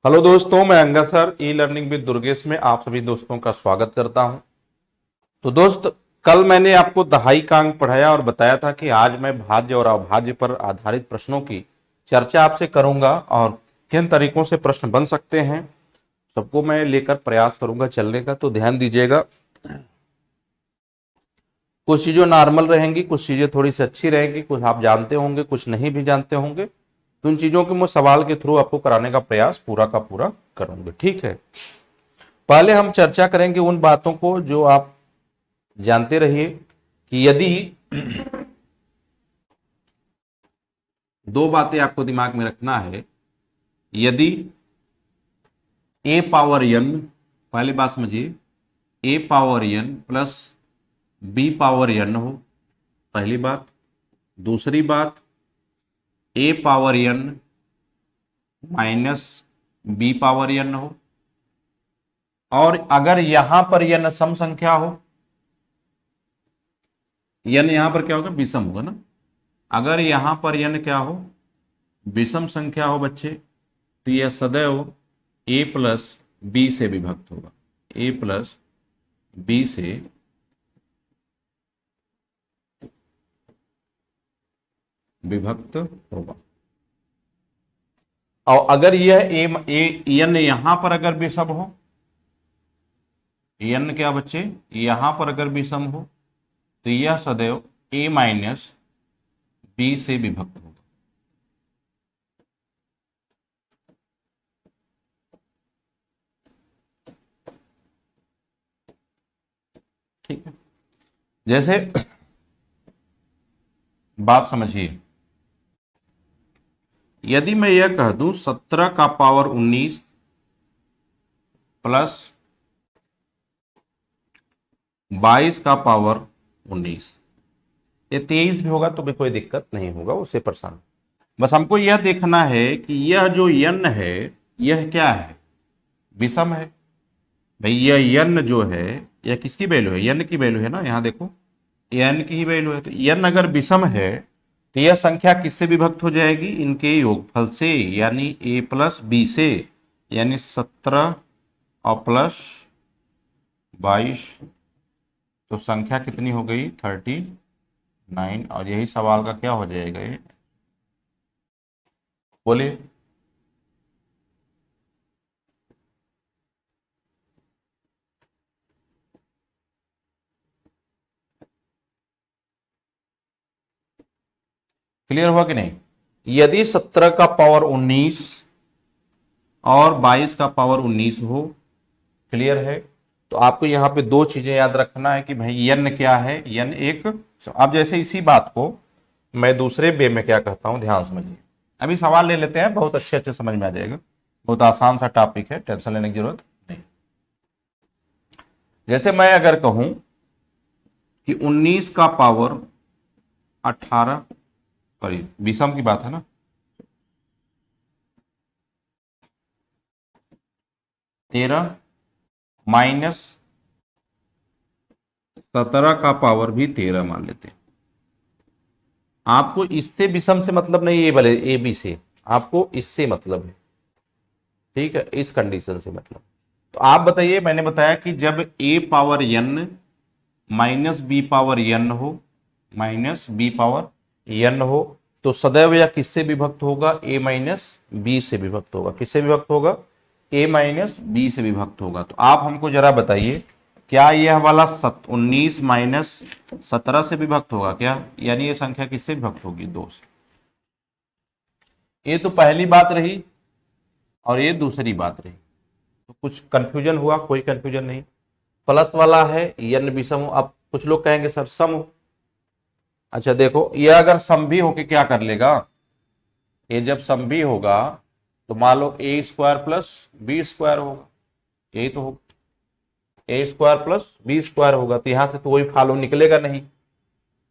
Hello दोस्तों, मैं Angad sir e learning with Durgesh में आप सभी दोस्तों का स्वागत करता हूं। तो दोस्त, कल मैंने आपको दहाई का अंक पढ़ाया और बताया था कि आज मैं भाज्य और अभाज्य पर आधारित प्रश्नों की चर्चा आपसे करूंगा और किन तरीकों से प्रश्न बन सकते हैं सबको मैं लेकर प्रयास करूंगा चलने का। तो ध्यान दीजिएगा, कुछ चीजें नॉर्मल रहेंगी, कुछ चीजें थोड़ी सी अच्छी रहेंगी, कुछ आप जानते होंगे, कुछ नहीं भी जानते होंगे। तो इन चीजों को मैं सवाल के थ्रू आपको कराने का प्रयास पूरा का पूरा करूंगा, ठीक है। पहले हम चर्चा करेंगे उन बातों को जो आप जानते रहिए कि यदि दो बातें आपको दिमाग में रखना है। यदि ए पावर एन, पहली बात समझिए, a power n plus b power n हो, पहली बात। दूसरी बात, a power n minus b power n हो, और अगर यहां पर एन सम संख्या हो, एन यहां पर क्या होगा, विषम होगा ना। अगर यहां पर एन क्या हो, विषम संख्या हो बच्चे, तो यह सदैव ए प्लस बी से विभक्त होगा। ए प्लस बी से विभक्त होगा। और अगर यह एन यहां पर अगर विषम हो, एन क्या बच्चे, यहां पर अगर विषम हो, तो यह सदैव ए माइनस बी से विभक्त होगा। ठीक है, जैसे बात समझिए, यदि मैं यह कह दूं 17 का पावर 19 प्लस 22 का पावर 19, ये 23 भी होगा तो भी कोई दिक्कत नहीं होगा, उससे परेशान। बस हमको यह देखना है कि यह जो यन है यह क्या है, विषम है। भाई यह यन जो है यह किसकी वैल्यू है, यन की वैल्यू है ना, यहां देखो एन की ही वैल्यू है। तो यन अगर विषम है तो यह संख्या किससे विभक्त हो जाएगी, इनके योगफल से, यानी ए प्लस बी से। यानी 17 और प्लस 22, तो संख्या कितनी हो गई, 39। और यही सवाल का क्या हो जाएगा, ये बोलिए। क्लियर हुआ कि नहीं। यदि 17 का पावर 19 और 22 का पावर 19 हो, क्लियर है, तो आपको यहां पे दो चीजें याद रखना है कि भाई यन क्या है, यन एक। अब जैसे इसी बात को मैं दूसरे वे में क्या कहता हूं, ध्यान समझिए। अभी सवाल ले लेते हैं, बहुत अच्छे अच्छे समझ में आ जाएगा, बहुत आसान सा टॉपिक है, टेंशन लेने की जरूरत नहीं। जैसे मैं अगर कहूं कि 19 का पावर 18, सॉरी विषम की बात है ना, 13 माइनस 17 का पावर भी 13 मान लेते हैं। आपको इससे विषम से मतलब नहीं, ये वाले ए बी से, आपको इससे मतलब है, ठीक है, इस कंडीशन से मतलब। तो आप बताइए, मैंने बताया कि जब a power n minus b power n हो, माइनस बी पावर एन हो, तो सदैव यह किससे विभक्त होगा, ए माइनस बी से विभक्त होगा। किससे विभक्त होगा, ए माइनस बी से विभक्त होगा। तो आप हमको जरा बताइए, क्या यह वाला 19 माइनस 17 से विभक्त होगा क्या, यानी ये संख्या किससे विभक्त होगी, 2 से। ये तो पहली बात रही और ये दूसरी बात रही। तो कुछ कंफ्यूजन हुआ, कोई कंफ्यूजन नहीं। प्लस वाला है यन विषम हो, अब कुछ लोग कहेंगे सर सम हो। अच्छा देखो, ये अगर सम भी होके क्या कर लेगा, ये जब सम भी होगा तो मान लो ए स्क्वायर प्लस बी स्क्वायर होगा, यही तो होगा, ए स्क्वायर प्लस बी स्क्वायर होगा। तो यहां से तो वही फॉलो निकलेगा नहीं।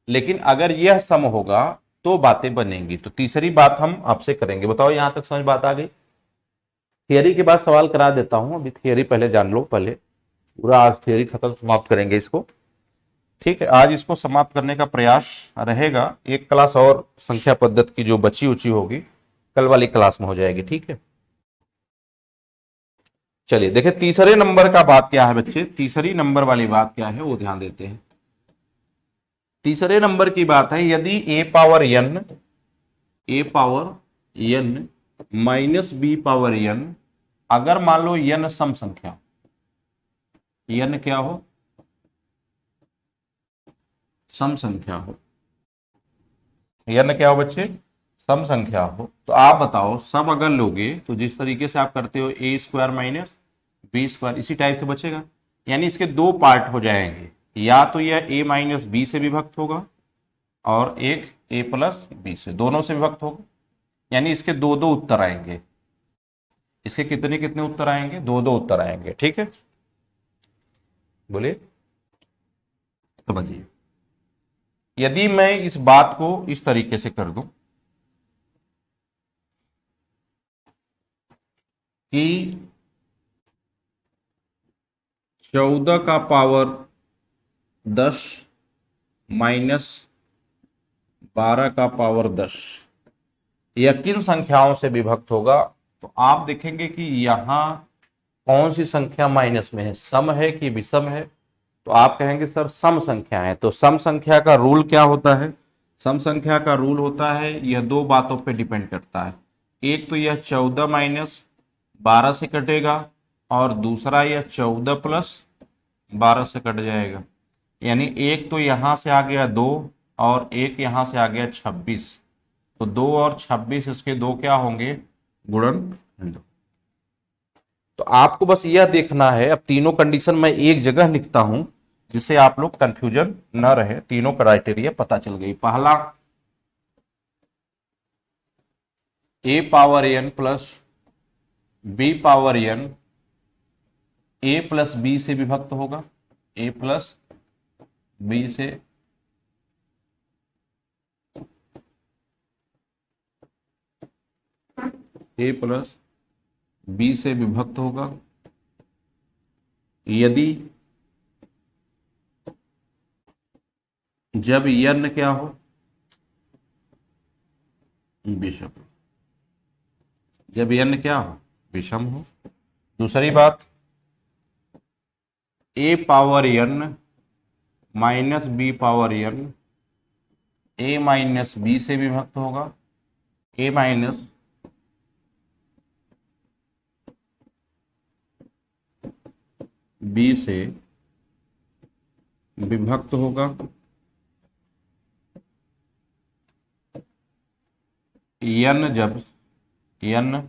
लेकिन अगर यह सम होगा तो बातें बनेंगी। तो तीसरी बात हम आपसे करेंगे, बताओ यहां तक समझ बात आ गई। थियरी के बाद सवाल करा देता हूं, अभी थियरी पहले जान लो, पहले पूरा आज थियरी खत्म, समाप्त करेंगे इसको। ठीक है, आज इसको समाप्त करने का प्रयास रहेगा। एक क्लास और संख्या पद्धति की जो बची उची होगी कल वाली क्लास में हो जाएगी, ठीक है। चलिए देखिए तीसरे नंबर का बात क्या है बच्चे, तीसरी नंबर वाली बात क्या है वो ध्यान देते हैं। तीसरे नंबर की बात है, यदि a power n minus b power n, अगर मान लो एन सम संख्या, एन क्या हो, सम संख्या हो, एन क्या हो बच्चे, सम संख्या हो, तो आप बताओ सब अगर लोगे तो जिस तरीके से आप करते हो ए स्क्वायर माइनस बी स्क्वायर, इसी टाइप से बचेगा। यानी इसके दो पार्ट हो जाएंगे, या तो यह ए माइनस बी से विभक्त होगा और एक ए प्लस बी से, दोनों से विभक्त होगा। यानी इसके दो दो उत्तर आएंगे, इसके कितने कितने उत्तर आएंगे, दो दो उत्तर आएंगे। ठीक है, बोलिए, समझिए। यदि मैं इस बात को इस तरीके से कर दूं कि 14 का पावर 10 माइनस 12 का पावर 10 यह किन संख्याओं से विभक्त होगा, तो आप देखेंगे कि यहां कौन सी संख्या माइनस में है, सम है कि विषम है, तो आप कहेंगे सर सम संख्या है। तो सम संख्या का रूल क्या होता है, सम संख्या का रूल होता है, यह दो बातों पे डिपेंड करता है। एक तो यह 14 माइनस 12 से कटेगा और दूसरा यह 14 प्लस 12 से कट जाएगा। यानी एक तो यहां से आ गया 2 और एक यहां से आ गया 26, तो 2 और 26 इसके दो क्या होंगे, गुणनखंड। तो आपको बस यह देखना है, अब तीनों कंडीशन मैं एक जगह लिखता हूं जिससे आप लोग कंफ्यूजन न रहे, तीनों क्राइटेरिया पता चल गई। पहला a power n plus b power n a plus b से विभक्त होगा, ए प्लस बी से ए प्लस बी से विभक्त होगा यदि जब n क्या हो, विषम, जब n क्या हो, विषम हो। दूसरी बात, a power n minus b power n a minus b से विभक्त होगा, ए माइनस बी से विभक्त होगा n जब n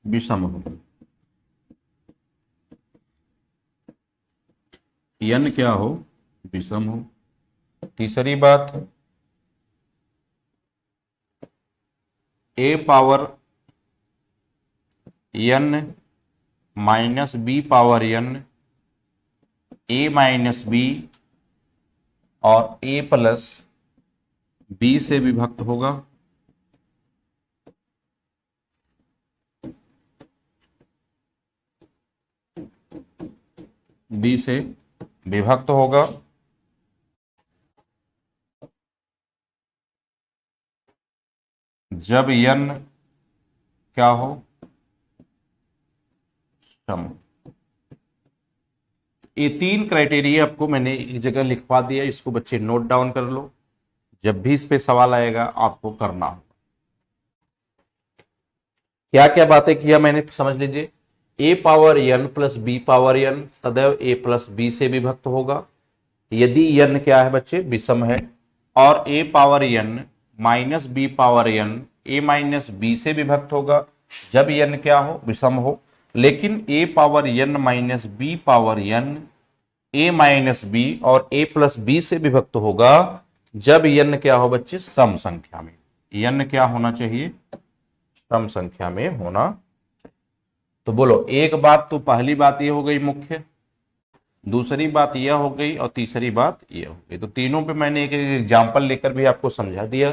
विषम हो, n क्या हो, विषम हो। तीसरी बात, a power n minus b power n a minus b और ए प्लस बी से विभक्त होगा, बी से विभक्त होगा जब n क्या हो, सम। ये तीन क्राइटेरिया आपको मैंने एक जगह लिखवा दिया, इसको बच्चे नोट डाउन कर लो, जब भी इस पे सवाल आएगा आपको करना होगा। क्या क्या बातें किया मैंने, समझ लीजिए। A power n plus b power n सदैव a प्लस बी से विभक्त होगा यदि n क्या है बच्चे, विषम है। और a power n minus b power n a minus b से विभक्त होगा जब n क्या हो, विषम हो। लेकिन a power n minus b power n a minus b और a प्लस बी से विभक्त होगा जब n क्या हो बच्चे, सम संख्या में। n क्या होना चाहिए, सम संख्या में होना। तो बोलो, एक बात तो पहली बात ये हो गई मुख्य, दूसरी बात यह हो गई और तीसरी बात यह हो गई। तो तीनों पे मैंने एक एग्जाम्पल लेकर भी आपको समझा दिया,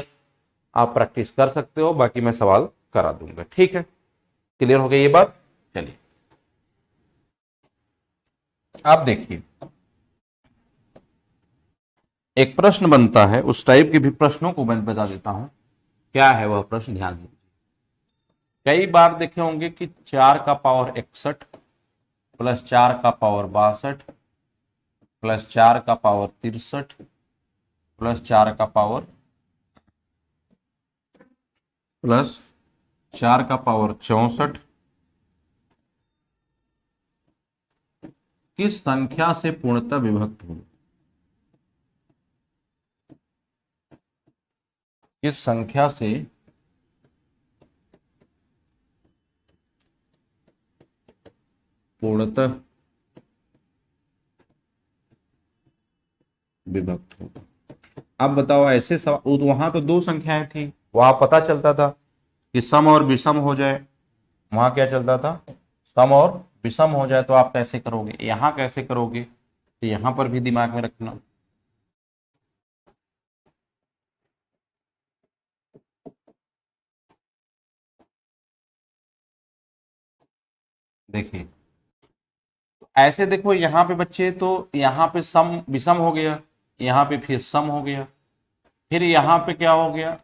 आप प्रैक्टिस कर सकते हो, बाकी मैं सवाल करा दूंगा। ठीक है, क्लियर हो गई ये बात। चलिए आप देखिए, एक प्रश्न बनता है, उस टाइप के भी प्रश्नों को मैं बता देता हूं। क्या है वह प्रश्न, ध्यान दीजिए। कई बार देखे होंगे कि 4 का पावर 61 प्लस 4 का पावर 62 प्लस 4 का पावर 63 प्लस 4 का पावर प्लस 4 का पावर 64 किस संख्या से पूर्णतः विभक्त हो? किस संख्या से पूर्णतः विभक्त होगा? अब बताओ ऐसे सवाल, वहां तो दो संख्याएं थी, वहां पता चलता था कि सम और विषम हो जाए, वहां क्या चलता था, सम और विषम हो जाए, तो आप कैसे करोगे, यहां कैसे करोगे, तो यहां पर भी दिमाग में रखना। देखिए ऐसे देखो, यहाँ पे बच्चे तो यहाँ पे सम विषम हो गया, यहाँ पे फिर सम हो गया, फिर यहाँ पे क्या हो गया,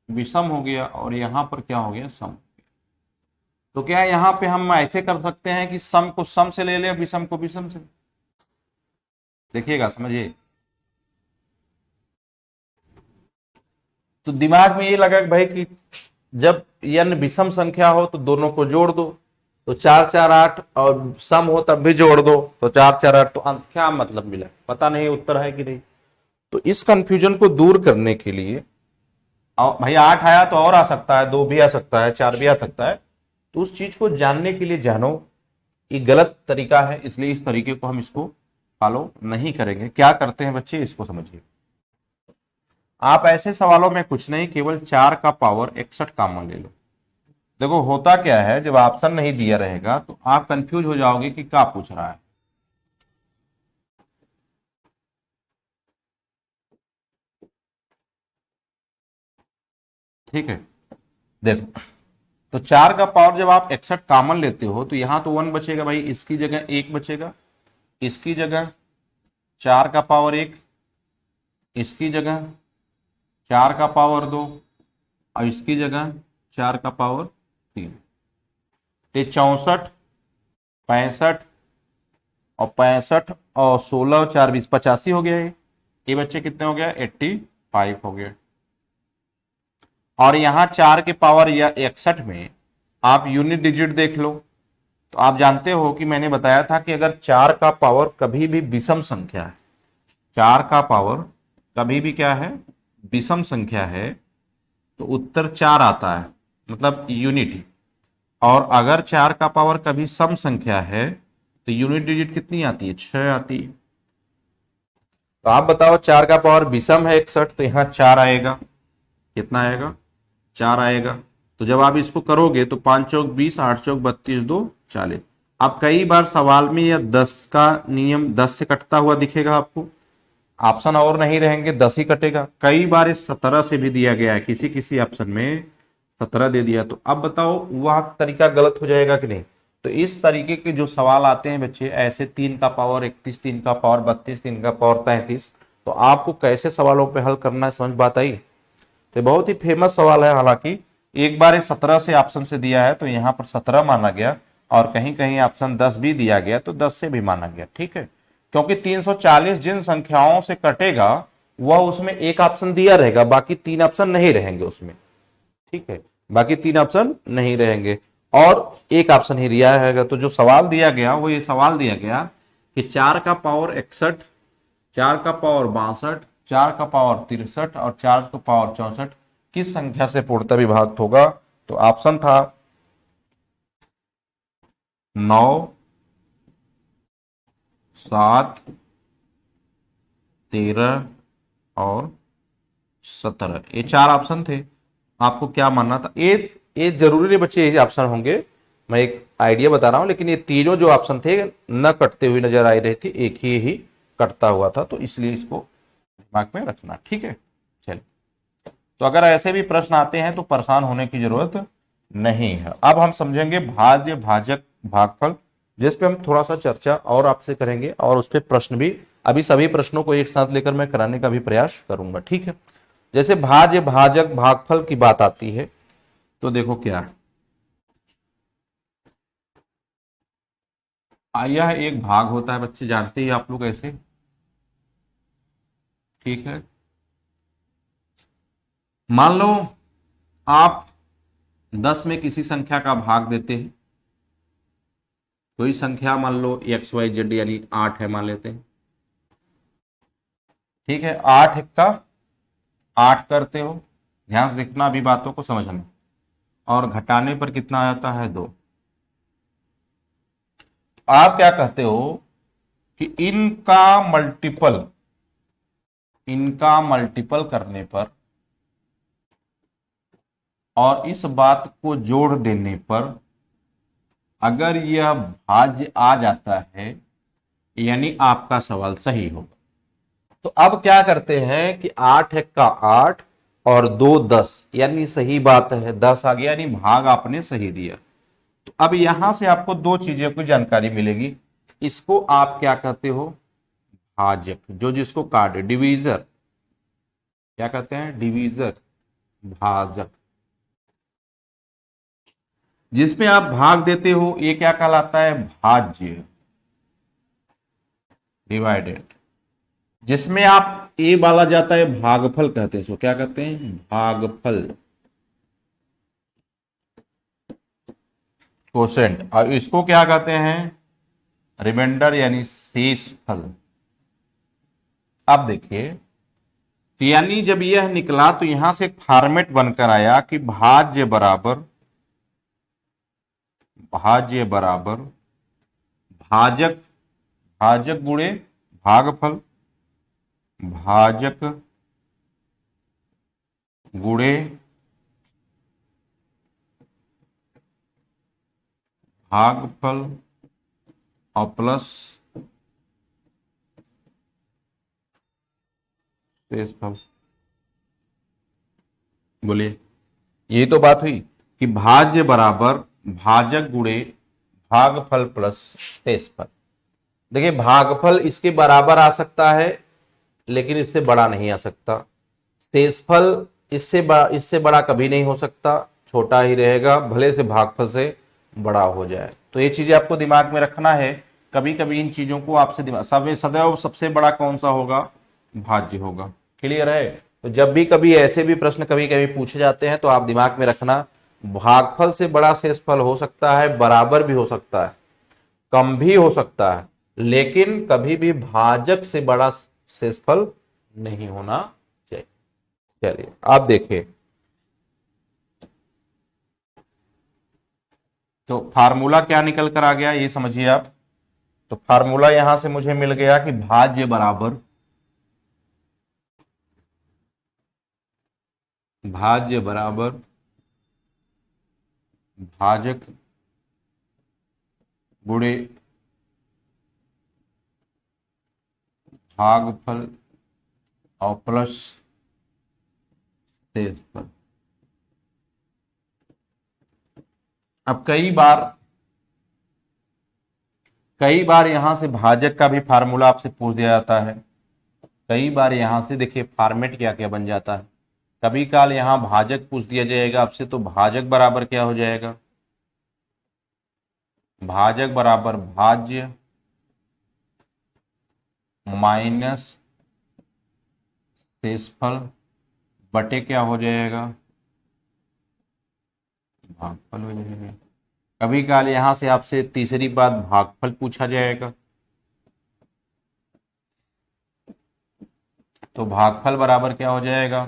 विषम हो गया, और यहाँ पर क्या हो गया, सम। तो क्या यहाँ पे हम ऐसे कर सकते हैं कि सम को सम से ले ले, विषम को विषम से? देखिएगा, समझिए। तो दिमाग में ये लगा कि भाई कि जब n विषम संख्या हो तो दोनों को जोड़ दो, तो 4 4 8, और सम हो तब भी जोड़ दो, तो 4 4 8, तो क्या मतलब मिला, पता नहीं उत्तर है कि नहीं। तो इस कंफ्यूजन को दूर करने के लिए, भाई 8 आया तो और आ सकता है, 2 भी आ सकता है, 4 भी आ सकता है, तो उस चीज को जानने के लिए जानो, ये गलत तरीका है, इसलिए इस तरीके को हम इसको फॉलो नहीं करेंगे। क्या करते हैं बच्चे, इसको समझिए। आप ऐसे सवालों में कुछ नहीं, केवल 4 का पावर 61 कॉमन ले लो। देखो होता क्या है, जब ऑप्शन नहीं दिया रहेगा तो आप कंफ्यूज हो जाओगे कि क्या पूछ रहा है। ठीक है, देखो, तो 4 का पावर जब आप 61 कॉमन लेते हो तो यहां तो 1 बचेगा भाई, इसकी जगह 1 बचेगा, इसकी जगह 4 का पावर 1, इसकी जगह 4 का पावर 2, और इसकी जगह 4 का पावर 3। ये 64 65 और 65 और 16 और 4 20 85 हो गया। ये बच्चे कितने हो गया, 85 हो गया। और यहां 4 के पावर या 61 में आप यूनिट डिजिट देख लो, तो आप जानते हो कि मैंने बताया था कि अगर 4 का पावर कभी भी विषम संख्या है, 4 का पावर कभी भी क्या है, विषम संख्या है, तो उत्तर 4 आता है, मतलब यूनिट ही। और अगर 4 का पावर कभी सम संख्या है तो यूनिट डिजिट कितनी आती है, 6 आती है। तो आप बताओ 4 का पावर विषम है 61, तो यहां 4 आएगा, कितना आएगा, 4 आएगा। तो जब आप इसको करोगे तो 5 चौक 20, 8 चौक 32, 2 40। अब कई बार सवाल में यह 10 का नियम 10 से कटता हुआ दिखेगा आपको, ऑप्शन और नहीं रहेंगे, 10 ही कटेगा। कई बार इस 17 से भी दिया गया है, किसी किसी ऑप्शन में 17 दे दिया। तो अब बताओ वह तरीका गलत हो जाएगा कि नहीं। तो इस तरीके के जो सवाल आते हैं बच्चे, ऐसे 3 का पावर 31, 3 का पावर 32, 3 का पावर 33, तो आपको कैसे सवालों पे हल करना है, समझ बात आई। तो बहुत ही फेमस सवाल है, हालांकि एक बार 17 से ऑप्शन से दिया है तो यहाँ पर 17 माना गया, और कहीं कहीं ऑप्शन 10 भी दिया गया तो 10 से भी माना गया। ठीक है, क्योंकि 340 जिन संख्याओं से कटेगा वह उसमें एक ऑप्शन दिया रहेगा, बाकी 3 ऑप्शन नहीं रहेंगे उसमें। ठीक है, बाकी 3 ऑप्शन नहीं रहेंगे और एक ऑप्शन ही दिया रहेगा। तो जो सवाल दिया गया वो ये सवाल दिया गया कि 4 का पावर 61, 4 का पावर 62, 4 का पावर 63 और 4 का पावर 64 किस संख्या से पूर्णतः विभाजित होगा। तो ऑप्शन था 9, 7, 13 और 17, ये 4 ऑप्शन थे। आपको क्या मानना था, ये जरूरी नहीं बच्चे ये ऑप्शन होंगे, मैं एक आइडिया बता रहा हूं, लेकिन ये तीनों जो ऑप्शन थे न कटते हुए नजर आ रही थी, एक ही कटता हुआ था, तो इसलिए इसको दिमाग में रखना। ठीक है, चलिए। तो अगर ऐसे भी प्रश्न आते हैं तो परेशान होने की जरूरत नहीं है। अब हम समझेंगे भाज्य, भाजक, भागफल, जिस पे हम थोड़ा सा चर्चा और आपसे करेंगे, और उस पर प्रश्न भी, अभी सभी प्रश्नों को एक साथ लेकर मैं कराने का भी प्रयास करूंगा। ठीक है, जैसे भाज्य, भाजक, भागफल की बात आती है तो देखो क्या है, यह एक भाग होता है बच्चे, जानते ही आप लोग ऐसे। ठीक है, मान लो आप 10 में किसी संख्या का भाग देते हैं, कोई संख्या मान लो एक्स वाई जेड यानी 8 है मान लेते हैं। ठीक है, 8 का 8 करते हो, ध्यान से देखना अभी बातों को समझना, और घटाने पर कितना आता है 2। आप क्या कहते हो कि इनका मल्टीपल करने पर और इस बात को जोड़ देने पर अगर यह भाज्य आ जाता है, यानी आपका सवाल सही होगा। तो अब क्या करते हैं कि 8 का 8 और 2 10, यानी सही बात है, 10 आ गया, यानी भाग आपने सही दिया। तो अब यहां से आपको दो चीजों की जानकारी मिलेगी। इसको आप क्या कहते हो, भाजक, जो जिसको काट डिवीजर, क्या कहते हैं, डिवीजर, भाजक। जिसमें आप भाग देते हो ये क्या कहलाता है, भाज्य, डिवाइडेड। जिसमें आप ए वाला जाता है भागफल कहते हैं, इसको क्या कहते हैं, भागफल, कोसेंट। और इसको क्या कहते हैं, रिमाइंडर यानी शेषफल। अब देखिए, तो यानी जब यह निकला तो यहां से एक फॉर्मेट बनकर आया कि भाज्य बराबर भाजक, भाजक गुणे भागफल, भाजक गुणे भागफल और प्लस शेषफल। बोलिए, ये तो बात हुई कि भाज्य बराबर भाजक गुणे भागफल प्लस शेषफल। देखिए, भागफल इसके बराबर आ सकता है लेकिन इससे बड़ा नहीं आ सकता। शेषफल इससे बड़ा कभी नहीं हो सकता, छोटा ही रहेगा, भले से भागफल से बड़ा हो जाए। तो ये चीजें आपको दिमाग में रखना है। कभी कभी इन चीजों को आपसे दिमाग, सदैव सबसे बड़ा कौन सा होगा, भाज्य होगा। क्लियर है? तो जब भी कभी ऐसे भी प्रश्न कभी कभी पूछे जाते हैं तो आप दिमाग में रखना, भागफल से बड़ा शेषफल हो सकता है, बराबर भी हो सकता है, कम भी हो सकता है, लेकिन कभी भी भाजक से बड़ा शेषफल नहीं होना चाहिए। चलिए आप देखिए, तो फार्मूला क्या निकल कर आ गया ये समझिए आप। तो फार्मूला यहां से मुझे मिल गया कि भाज्य बराबर भाजक गुणे भागफल और प्लस शेषफल। अब कई बार यहां से भाजक का भी फार्मूला आपसे पूछ दिया जाता है। कई बार यहां से देखिए फॉर्मेट क्या क्या बन जाता है। कभी काल यहां भाजक पूछ दिया जाएगा आपसे, तो भाजक बराबर क्या हो जाएगा, भाजक बराबर भाज्य माइनस शेषफल बटे क्या हो जाएगा, भागफल हो जाएगा। कभी काल यहां से आपसे तीसरी बात भागफल पूछा जाएगा, तो भागफल बराबर क्या हो जाएगा,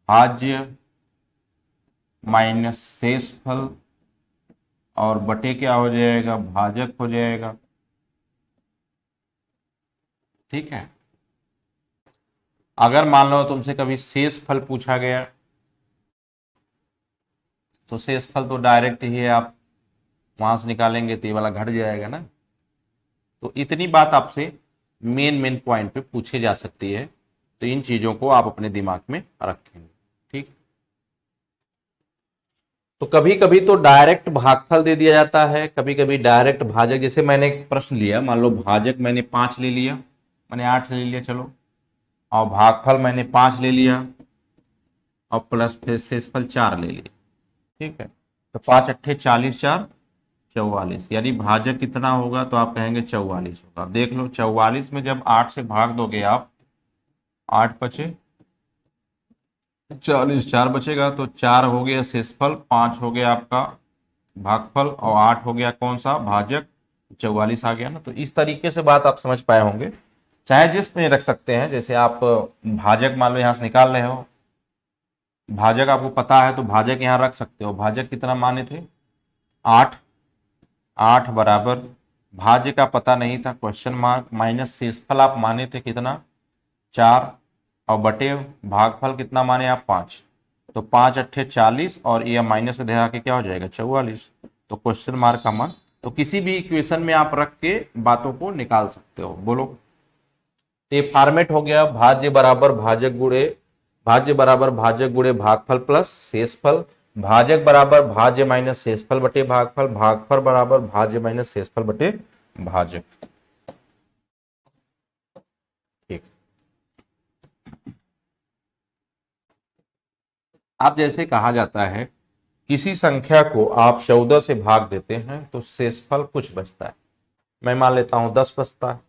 भाज्य माइनस शेषफल और बटे क्या हो जाएगा, भाजक हो जाएगा। ठीक है, अगर मान लो तुमसे कभी शेषफल पूछा गया तो शेषफल तो डायरेक्ट ही है, आप वहां से निकालेंगे तो ये वाला घट जाएगा ना। तो इतनी बात आपसे मेन पॉइंट पे पूछी जा सकती है, तो इन चीजों को आप अपने दिमाग में रखेंगे। ठीक, तो कभी कभी तो डायरेक्ट भागफल दे दिया जाता है, कभी कभी डायरेक्ट भाजक। जैसे मैंने एक प्रश्न लिया, मान लो भाजक मैंने 5 ले लिया, मैंने 8 ले लिया चलो, और भागफल मैंने 5 ले लिया और प्लस फिर शेषफल 4 ले लिया। ठीक है, तो 5 अट्ठे 40, 4 44, यानी भाजक कितना होगा, तो आप कहेंगे 44 होगा। देख लो 44 में जब 8 से भाग दोगे आप, 8 बचे 40, 4 बचेगा, तो 4 हो गया शेषफल, 5 हो गया आपका भागफल, और 8 हो गया कौन सा भाजक, 44 आ गया ना। तो इस तरीके से बात आप समझ पाए होंगे। चाहे जिसमें रख सकते हैं, जैसे आप भाजक मान लो यहां से निकाल रहे हो, भाजक आपको पता है तो भाजक यहां रख सकते हो। भाजक कितना माने थे, 8, 8 बराबर भाज्य का पता नहीं था, क्वेश्चन मार्क, माइनस शेषफल आप माने थे कितना, 4, और बटे भागफल कितना माने आप, 5। तो 5 अट्ठे 40, और ये माइनस में ध्यान के क्या हो जाएगा, 44। तो क्वेश्चन मार्क का मान, तो किसी भी इक्वेशन में आप रख के बातों को निकाल सकते हो। बोलो, तो ये फॉर्मेट हो गया, भाज्य बराबर भाजक गुणे, भाज्य बराबर भाजक गुणे भागफल प्लस शेषफल, भाजक बराबर भाज्य माइनस शेषफल बटे भागफल, भागफल बराबर भाज्य माइनस शेषफल बटे भाजक। ठीक, आप जैसे कहा जाता है किसी संख्या को आप 14 से भाग देते हैं तो शेषफल कुछ बचता है, मैं मान लेता हूं 10 बचता है।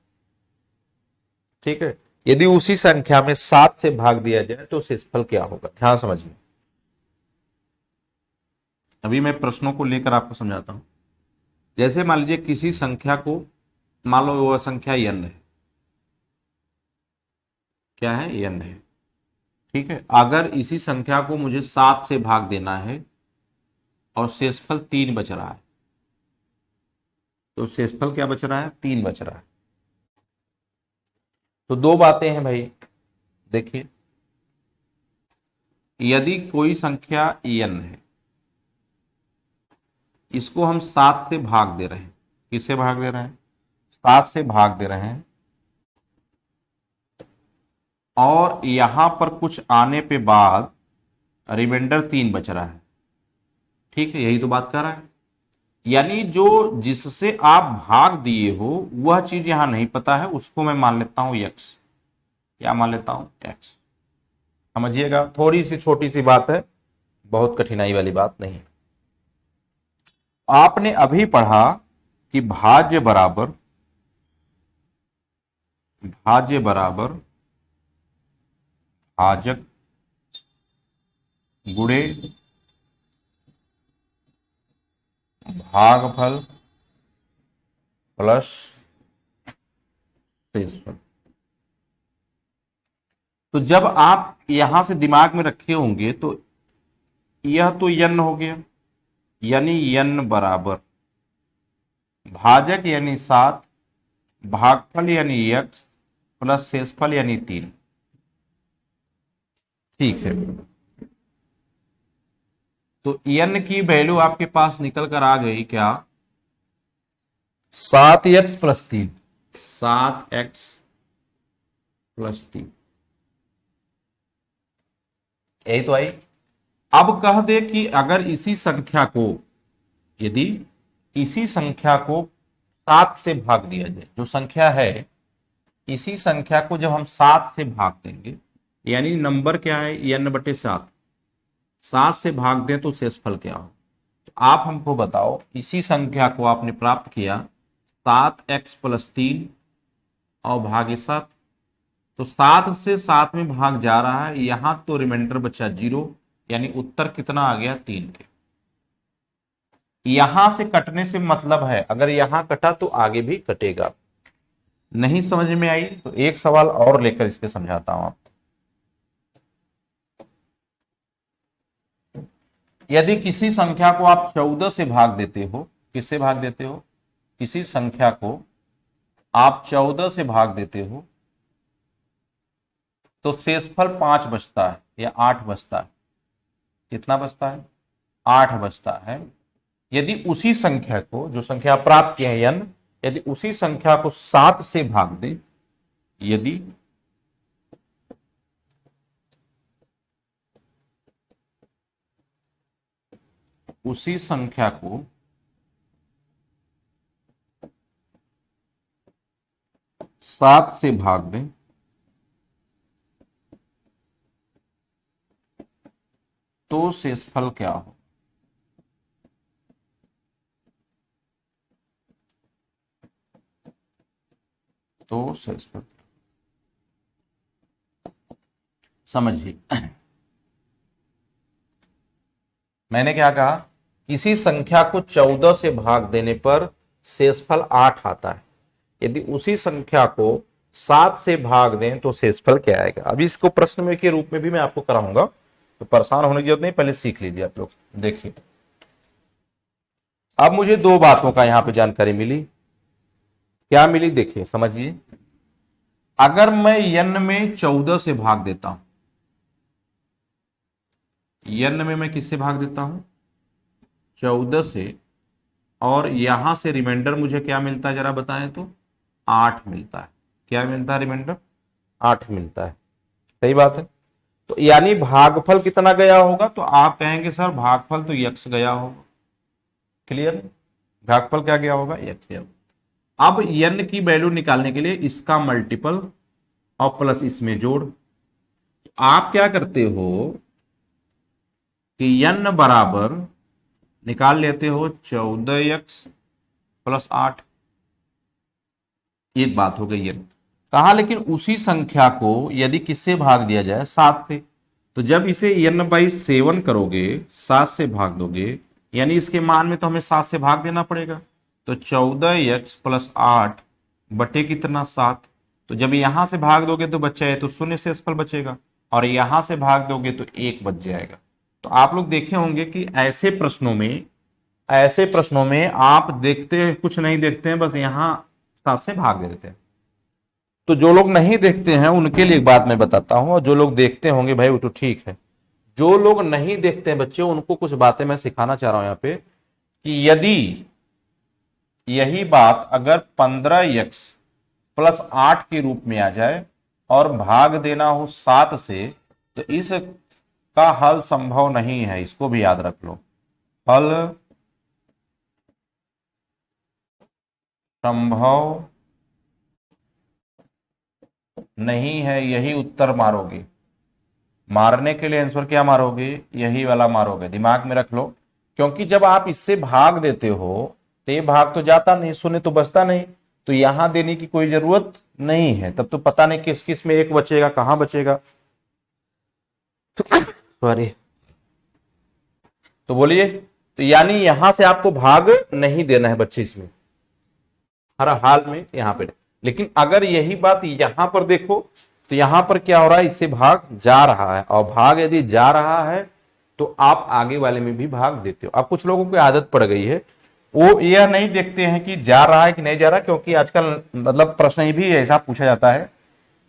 ठीक है, यदि उसी संख्या में 7 से भाग दिया जाए तो शेषफल क्या होगा, ध्यान समझिए। अभी मैं प्रश्नों को लेकर आपको समझाता हूं। जैसे मान लीजिए किसी संख्या को, मान लो वह संख्या n है, क्या है, n है। ठीक है, अगर इसी संख्या को मुझे 7 से भाग देना है और शेषफल 3 बच रहा है, तो शेषफल क्या बच रहा है, 3 बच रहा है। तो दो बातें हैं भाई, देखिए, यदि कोई संख्या n है, इसको हम 7 से भाग दे रहे हैं, किससे भाग दे रहे हैं, 7 से भाग दे रहे हैं, और यहां पर कुछ आने पे बाद रिमाइंडर 3 बच रहा है। ठीक है, यही तो बात कर रहा है। यानी जो जिससे आप भाग दिए हो वह चीज यहां नहीं पता है, उसको मैं मान लेता हूं x। क्या मान लेता हूं, x। समझिएगा, थोड़ी सी छोटी सी बात है, बहुत कठिनाई वाली बात नहीं है। आपने अभी पढ़ा कि भाज्य बराबर भाजक गुणे भागफल प्लस शेषफल। तो जब आप यहां से दिमाग में रखे होंगे तो यह तो n हो गया, यानी n बराबर भाजक यानी 7, भागफल यानी x, प्लस शेषफल यानी 3। ठीक है, तो n की वैल्यू आपके पास निकल कर आ गई क्या, 7x+3, 7x+3, यही तो आई। अब कह दे कि अगर इसी संख्या को, यदि इसी संख्या को 7 से भाग दिया जाए, जो संख्या है इसी संख्या को जब हम 7 से भाग देंगे, यानी नंबर क्या है, n/7, 7 से भाग दें तो शेषफल क्या हो। तो आप हमको बताओ, इसी संख्या को आपने प्राप्त किया 7x+3 और भागे 7, तो 7 से 7 में भाग जा रहा है, यहां तो रिमाइंडर बचा 0, यानी उत्तर कितना आ गया, 3 के। यहां से कटने से मतलब है, अगर यहां कटा तो आगे भी कटेगा। नहीं समझ में आई तो एक सवाल और लेकर इस पे समझाता हूं आप। यदि किसी संख्या को आप 14 से भाग देते हो, किससे भाग देते हो, किसी संख्या को आप 14 से भाग देते हो, तो शेषफल 5 बचता है या 8 बचता है, कितना बचता है, 8 बचता है। यदि उसी संख्या को, जो संख्या प्राप्त किए हैं n, यदि उसी संख्या को 7 से भाग दे, यदि उसी संख्या को 7 से भाग दें, तो शेषफल क्या हो। तो शेषफल। समझिए मैंने क्या कहा, किसी संख्या को 14 से भाग देने पर शेषफल 8 आता है। यदि उसी संख्या को 7 से भाग दें तो शेषफल क्या आएगा। अभी इसको प्रश्न में के रूप में भी मैं आपको कराऊंगा, तो परेशान होने की जरूरत नहीं, पहले सीख लीजिए आप लोग। देखिए अब मुझे दो बातों का यहां पे जानकारी मिली। क्या मिली देखिए समझिए। अगर मैं n में 14 से भाग देता हूं, n में मैं किससे भाग देता हूं, 14 से, और यहां से रिमाइंडर मुझे क्या मिलता है जरा बताएं तो, 8 मिलता है। क्या मिलता है रिमाइंडर, 8 मिलता है। सही बात है। तो यानी भागफल कितना गया होगा, तो आप कहेंगे सर भागफल तो यक्स गया होगा। क्लियर, भागफल क्या गया होगा, यक्स गया होगा। अब n की वैल्यू निकालने के लिए इसका मल्टीपल और प्लस इसमें जोड़। आप क्या करते हो कि n बराबर निकाल लेते हो 14x प्लस 8। एक बात हो गई है। कहा लेकिन उसी संख्या को यदि किससे भाग दिया जाए, 7 से, तो जब इसे n/7 करोगे, 7 से भाग दोगे, यानी इसके मान में तो हमें 7 से भाग देना पड़ेगा। तो 14x प्लस 8 बटे कितना, 7। तो जब यहां से भाग दोगे तो बच्चा है तो शून्य शेषफल बचेगा, और यहां से भाग दोगे तो 1 बच जाएगा। तो आप लोग देखे होंगे कि ऐसे प्रश्नों में आप देखते कुछ नहीं देखते हैं, बस यहां 7 से भाग दे देते हैं। तो जो लोग नहीं देखते हैं उनके लिए एक बात मैं बताता हूं, और जो लोग देखते होंगे भाई वो तो ठीक है। जो लोग नहीं देखते हैं बच्चे, उनको कुछ बातें मैं सिखाना चाह रहा हूं यहां पे, कि यदि यही बात अगर 15x प्लस 8 के रूप में आ जाए और भाग देना हो 7 से, तो इसका हल संभव नहीं है। इसको भी याद रख लो, हल संभव नहीं है। यही उत्तर मारोगे, मारने के लिए आंसर क्या मारोगे, यही वाला मारोगे, दिमाग में रख लो। क्योंकि जब आप इससे भाग देते हो तो ये भाग तो जाता नहीं, शून्य तो बचता नहीं, तो यहां देने की कोई जरूरत नहीं है। तब तो पता नहीं किस किस में एक बचेगा, कहां बचेगा। सॉरी। तो बोलिए, तो यानी यहां से आपको भाग नहीं देना है बच्चे इसमें, हर हाल में यहां पे। लेकिन अगर यही बात यहां पर देखो, तो यहां पर क्या हो रहा है, इससे भाग जा रहा है, और भाग यदि जा रहा है तो आप आगे वाले में भी भाग देते हो। अब कुछ लोगों को आदत पड़ गई है, वो यह नहीं देखते हैं कि जा रहा है कि नहीं जा रहा, क्योंकि आजकल मतलब प्रश्न भी ऐसा पूछा जाता है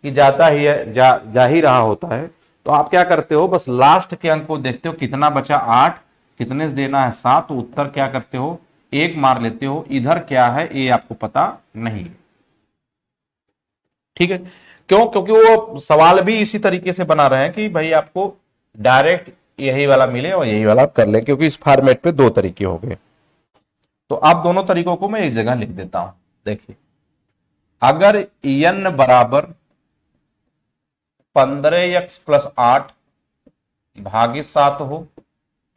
कि जाता ही है, जा ही रहा होता है। तो आप क्या करते हो, बस लास्ट के अंक को देखते हो, कितना बचा 8, कितने से देना है 7, तो उत्तर क्या करते हो, 1 मार लेते हो। इधर क्या है ये आपको पता नहीं। ठीक है, क्यों, क्योंकि वो सवाल भी इसी तरीके से बना रहे हैं कि भाई आपको डायरेक्ट यही वाला मिले और यही वाला आप कर ले, क्योंकि इस फॉर्मेट पे दो तरीके हो गए। तो आप दोनों तरीकों को मैं एक जगह लिख देता हूं। देखिए, अगर n बराबर 15x प्लस 8 भागित 7 हो,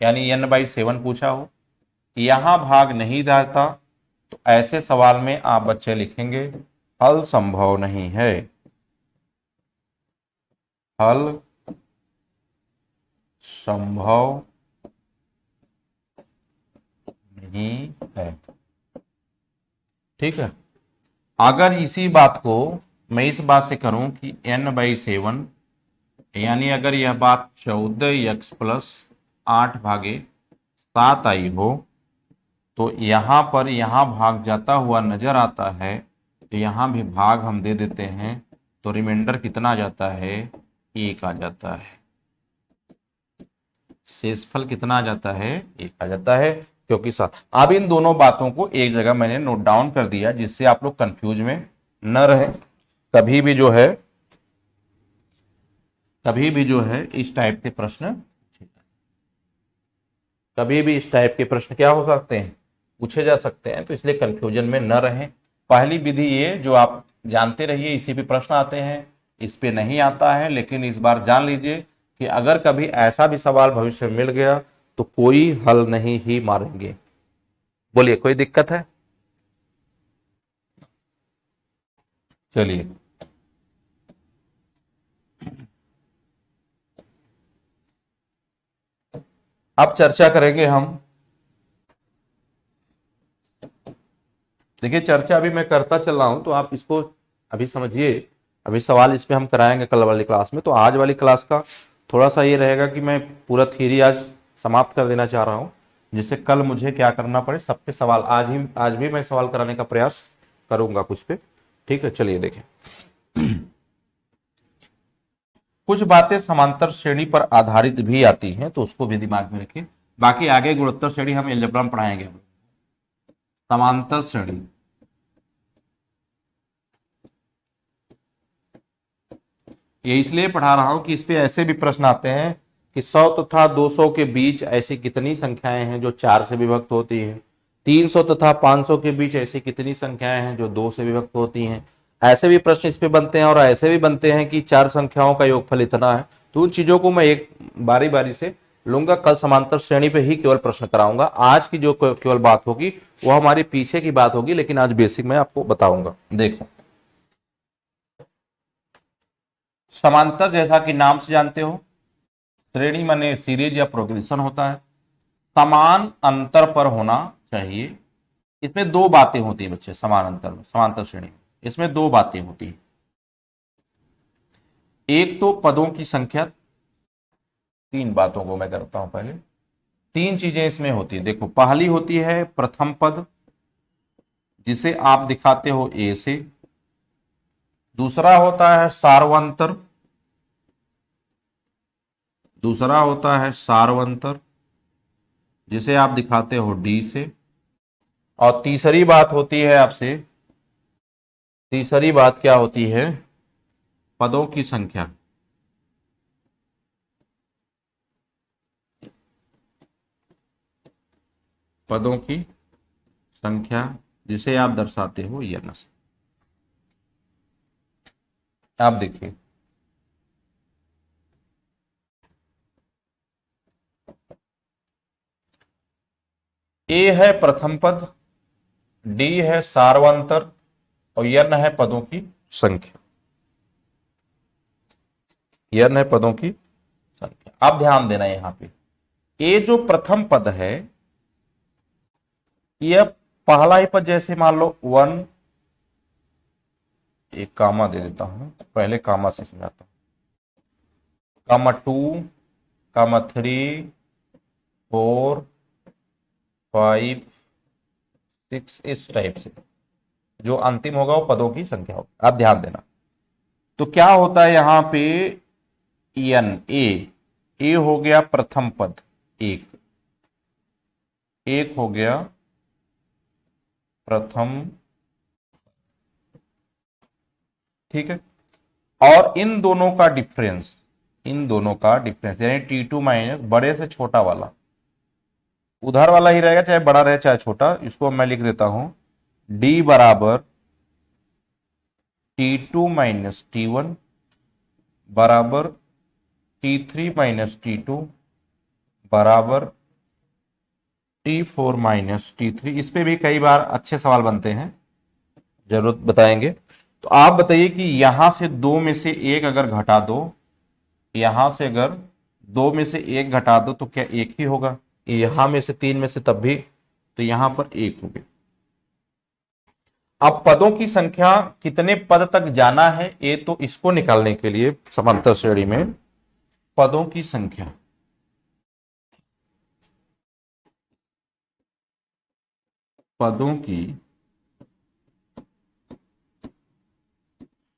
यानी n/7 पूछा हो, यहां भाग नहीं जाता, तो ऐसे सवाल में आप बच्चे लिखेंगे हल संभव नहीं है, हल संभव नहीं है। ठीक है। अगर इसी बात को मैं इस बात से करूं कि n/7, यानी अगर यह बात 14x प्लस 8 भागे 7 आई हो, तो यहां पर यहां भाग जाता हुआ नजर आता है, तो यहां भी भाग हम दे देते हैं, तो रिमाइंडर कितना आ जाता है, 1 आ जाता है। शेषफल कितना आ जाता है, 1 आ जाता है, क्योंकि 7। अब इन दोनों बातों को एक जगह मैंने नोट डाउन कर दिया, जिससे आप लोग कंफ्यूज में न रहे। कभी भी जो है, कभी भी जो है इस टाइप के प्रश्न, कभी भी इस टाइप के प्रश्न क्या हो सकते हैं, पूछे जा सकते हैं। तो इसलिए कंफ्यूजन में न रहें। पहली विधि ये जो आप जानते रहिए, इसी पे प्रश्न आते हैं, इस पे नहीं आता है। लेकिन इस बार जान लीजिए कि अगर कभी ऐसा भी सवाल भविष्य में मिल गया तो कोई हल नहीं ही मारेंगे। बोलिए, कोई दिक्कत है? चलिए अब चर्चा करेंगे हम। देखिए चर्चा अभी मैं करता चल रहा हूं तो आप इसको अभी समझिए। अभी सवाल इस पे हम कराएंगे कल वाली क्लास में। तो आज वाली क्लास का थोड़ा सा ये रहेगा कि मैं पूरा थ्योरी आज समाप्त कर देना चाह रहा हूं, जिससे कल मुझे क्या करना पड़े, सब पे सवाल आज भी मैं सवाल कराने का प्रयास करूंगा कुछ पे। ठीक है, चलिए देखें। कुछ बातें समांतर श्रेणी पर आधारित भी आती हैं, तो उसको भी दिमाग में रखिए। बाकी आगे गुणोत्तर श्रेणी हम अलजेब्रा में पढ़ाएंगे। समांतर श्रेणी, ये इसलिए पढ़ा रहा हूं कि इस पे ऐसे भी प्रश्न आते हैं कि 100 तथा 200 के बीच ऐसी कितनी संख्याएं हैं जो 4 से विभक्त होती है। 300 तथा 500 के बीच ऐसी कितनी संख्याएं हैं जो 2 से विभक्त होती हैं। ऐसे भी प्रश्न इस पे बनते हैं, और ऐसे भी बनते हैं कि 4 संख्याओं का योगफल इतना है। तो उन चीजों को मैं एक बारी बारी से लूंगा। कल समांतर श्रेणी पे ही केवल प्रश्न कराऊंगा। आज की जो केवल बात होगी वो हमारी पीछे की बात होगी, लेकिन आज बेसिक मैं आपको बताऊंगा। देखो, समांतर जैसा कि नाम से जानते हो, श्रेणी माने सीरीज या प्रोग्रेशन होता है। समान अंतर पर होना चाहिए। इसमें दो बातें होती है बच्चे, समान अंतर में, समांतर श्रेणी में इसमें दो बातें होती है। एक तो पदों की संख्या, तीन बातों को मैं करता हूं पहले। तीन चीजें इसमें होती है। देखो, पहली होती है प्रथम पद, जिसे आप दिखाते हो ए से। दूसरा होता है सार्वंतर, दूसरा होता है सार्वंतर, जिसे आप दिखाते हो डी से। और तीसरी बात होती है आपसे, तीसरी बात क्या होती है, पदों की संख्या। पदों की संख्या, जिसे आप दर्शाते हो यन से। आप देखिए, ए है प्रथम पद, डी है सार्वंतर, और यन है पदों की संख्या। यन है पदों की संख्या। आप ध्यान देना यहां पे, ए जो प्रथम पद है, यह पहला ही पद, जैसे मान लो 1, एक कामा दे देता हूं, पहले कामा से समझाता हूं, कामा 2, कामा 3, 4, 5, 6, इस टाइप से जो अंतिम होगा वो पदों की संख्या होगी। आप ध्यान देना। तो क्या होता है यहां पे, एन ए हो गया प्रथम पद, एक एक हो गया प्रथम, ठीक है। और इन दोनों का डिफरेंस, इन दोनों का डिफरेंस यानी T2 माइनस बड़े से छोटा वाला, उधर वाला ही रहेगा, चाहे बड़ा रहे चाहे छोटा। इसको मैं लिख देता हूं D बराबर T2 माइनस T1 बराबर T3 माइनस T2 बराबर T4 माइनस T3। इस पे भी कई बार अच्छे सवाल बनते हैं, जरूरत बताएंगे। तो आप बताइए कि यहां से दो में से एक अगर घटा दो, यहां से अगर दो में से एक घटा दो तो क्या एक ही होगा? यहां में से तीन में से तब भी, तो यहां पर एक हो गया। अब पदों की संख्या कितने पद तक जाना है, ये तो इसको निकालने के लिए समांतर श्रेणी में पदों की संख्या, पदों की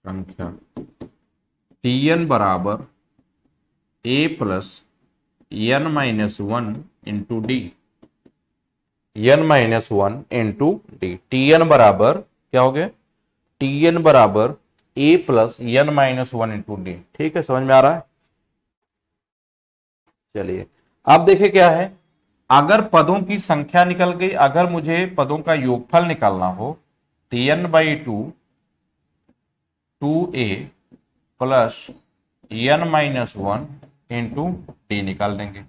संख्या Tn बराबर a plus n minus 1 into d, n minus 1 into d. Tn बराबर क्या हो गया, Tn बराबर a plus n minus 1 into d. ठीक है, समझ में आ रहा है? चलिए अब देखिए क्या है, अगर पदों की संख्या निकल गई, अगर मुझे पदों का योगफल निकालना हो, तो n by two a plus n minus 1 into d निकाल देंगे।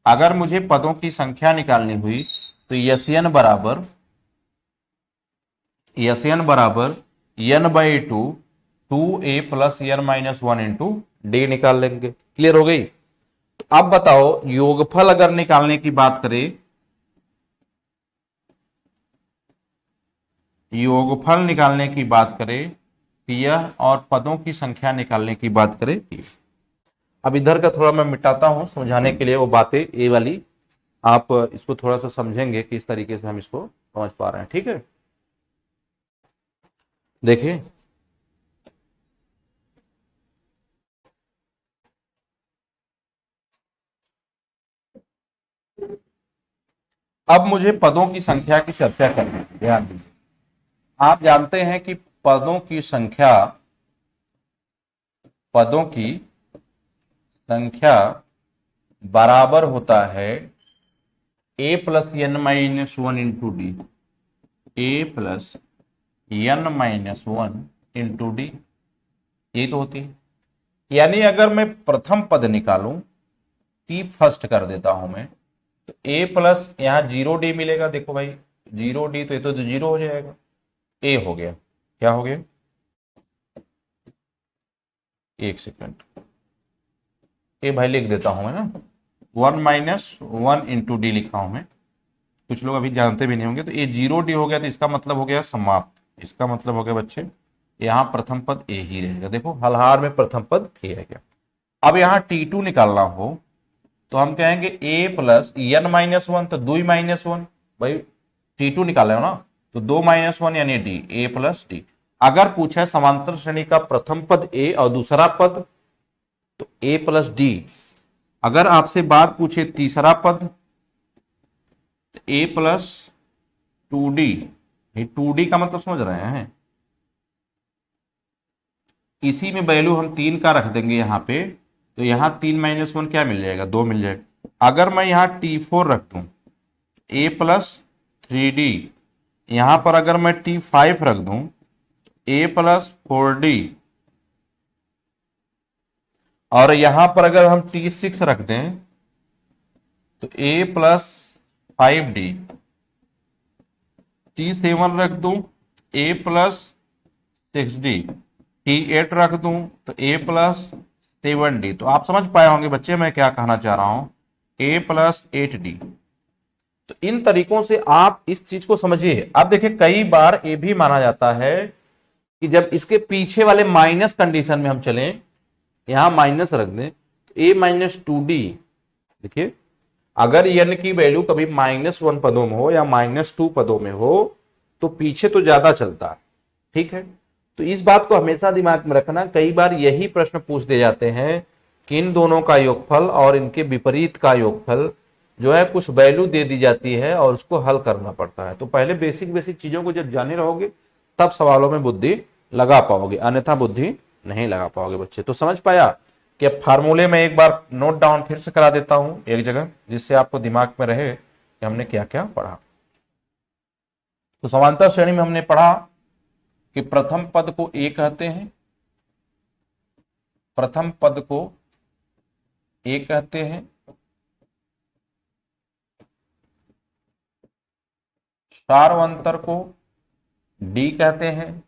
अगर मुझे पदों की संख्या निकालनी हुई तो यस एन बराबर n/2 2a plus n minus 1 into d निकाल लेंगे। क्लियर हो गई। तो अब बताओ योगफल अगर निकालने की बात करें, योगफल निकालने की बात करें तो यह, और पदों की संख्या निकालने की बात करें तो यह। अब इधर का थोड़ा मैं मिटाता हूं समझाने के लिए, वो बातें ये वाली आप इसको थोड़ा सा समझेंगे कि इस तरीके से हम इसको समझ पा रहे हैं। ठीक है, देखिए अब मुझे पदों की संख्या की चर्चा करनी है। ध्यान दीजिए, आप जानते हैं कि पदों की संख्या, पदों की संख्या बराबर होता है a plus n minus 1 into d, a plus n minus 1 into d, ये तो होती है। यानी अगर मैं प्रथम पद निकालूं, टी फर्स्ट कर देता हूं मैं, तो a प्लस यहां 0d मिलेगा। देखो भाई 0d, तो ये तो 0 हो जाएगा, a हो गया। क्या हो गया? एक सेकंड, ए भाई लिख देता हूं मैं ना, 1 माइनस 1 इंटू डी लिखा हूं मैं। कुछ लोग अभी जानते भी नहीं होंगे। तो ये 0d हो गया, तो इसका मतलब हो गया समाप्त। इसका मतलब हो गया बच्चे, यहां प्रथम पद ए ही रहेगा। देखो हलहार में प्रथम पद ए है क्या। अब यहां T2 निकालना हो तो हम कहेंगे a प्लस एन माइनस 1, तो 2 माइनस 1, भाई T2 निकाले हो ना, तो 2 माइनस 1 यानी डी, ए प्लस डी। अगर पूछा समांतर श्रेणी का प्रथम पद ए और दूसरा पद, तो ए प्लस डी। अगर आपसे बात पूछे तीसरा पद, तो ए प्लस 2d। 2d का मतलब समझ रहे हैं, इसी में वैल्यू हम 3 का रख देंगे यहां पे, तो यहां 3 माइनस 1 क्या मिल जाएगा? 2 मिल जाएगा। अगर मैं यहां T4 रख दूं, a प्लस 3d, यहां पर अगर मैं T5 रख दूं, a प्लस 4d, और यहां पर अगर हम T6 रख दें तो a प्लस 5d, T7 रख दूं a प्लस 6d, T8 रख दूं तो a प्लस 7d। तो आप समझ पाए होंगे बच्चे मैं क्या कहना चाह रहा हूं, a प्लस 8d। तो इन तरीकों से आप इस चीज को समझिए। अब देखिए कई बार ये भी माना जाता है कि जब इसके पीछे वाले माइनस कंडीशन में हम चलें, यहां माइनस रख दें, तो a माइनस 2d, देखिए अगर n की वैल्यू कभी -1 पदों में हो या -2 पदों में हो तो पीछे तो ज्यादा चलता है। ठीक है, तो इस बात को हमेशा दिमाग में रखना। कई बार यही प्रश्न पूछ दिए जाते हैं कि इन दोनों का योगफल और इनके विपरीत का योगफल जो है, कुछ वैल्यू दे दी जाती है और उसको हल करना पड़ता है। तो पहले बेसिक बेसिक चीजों को जब जाने रहोगे तब सवालों में बुद्धि लगा पाओगे, अन्यथा बुद्धि नहीं लगा पाओगे बच्चे। तो समझ पाया कि अब फार्मूले में एक बार नोट डाउन फिर से करा देता हूं एक जगह, जिससे आपको दिमाग में रहे कि हमने क्या क्या पढ़ा। तो समांतर श्रेणी में हमने पढ़ा कि प्रथम पद को ए कहते हैं, प्रथम पद को ए कहते हैं, सार्वंतर को डी कहते हैं,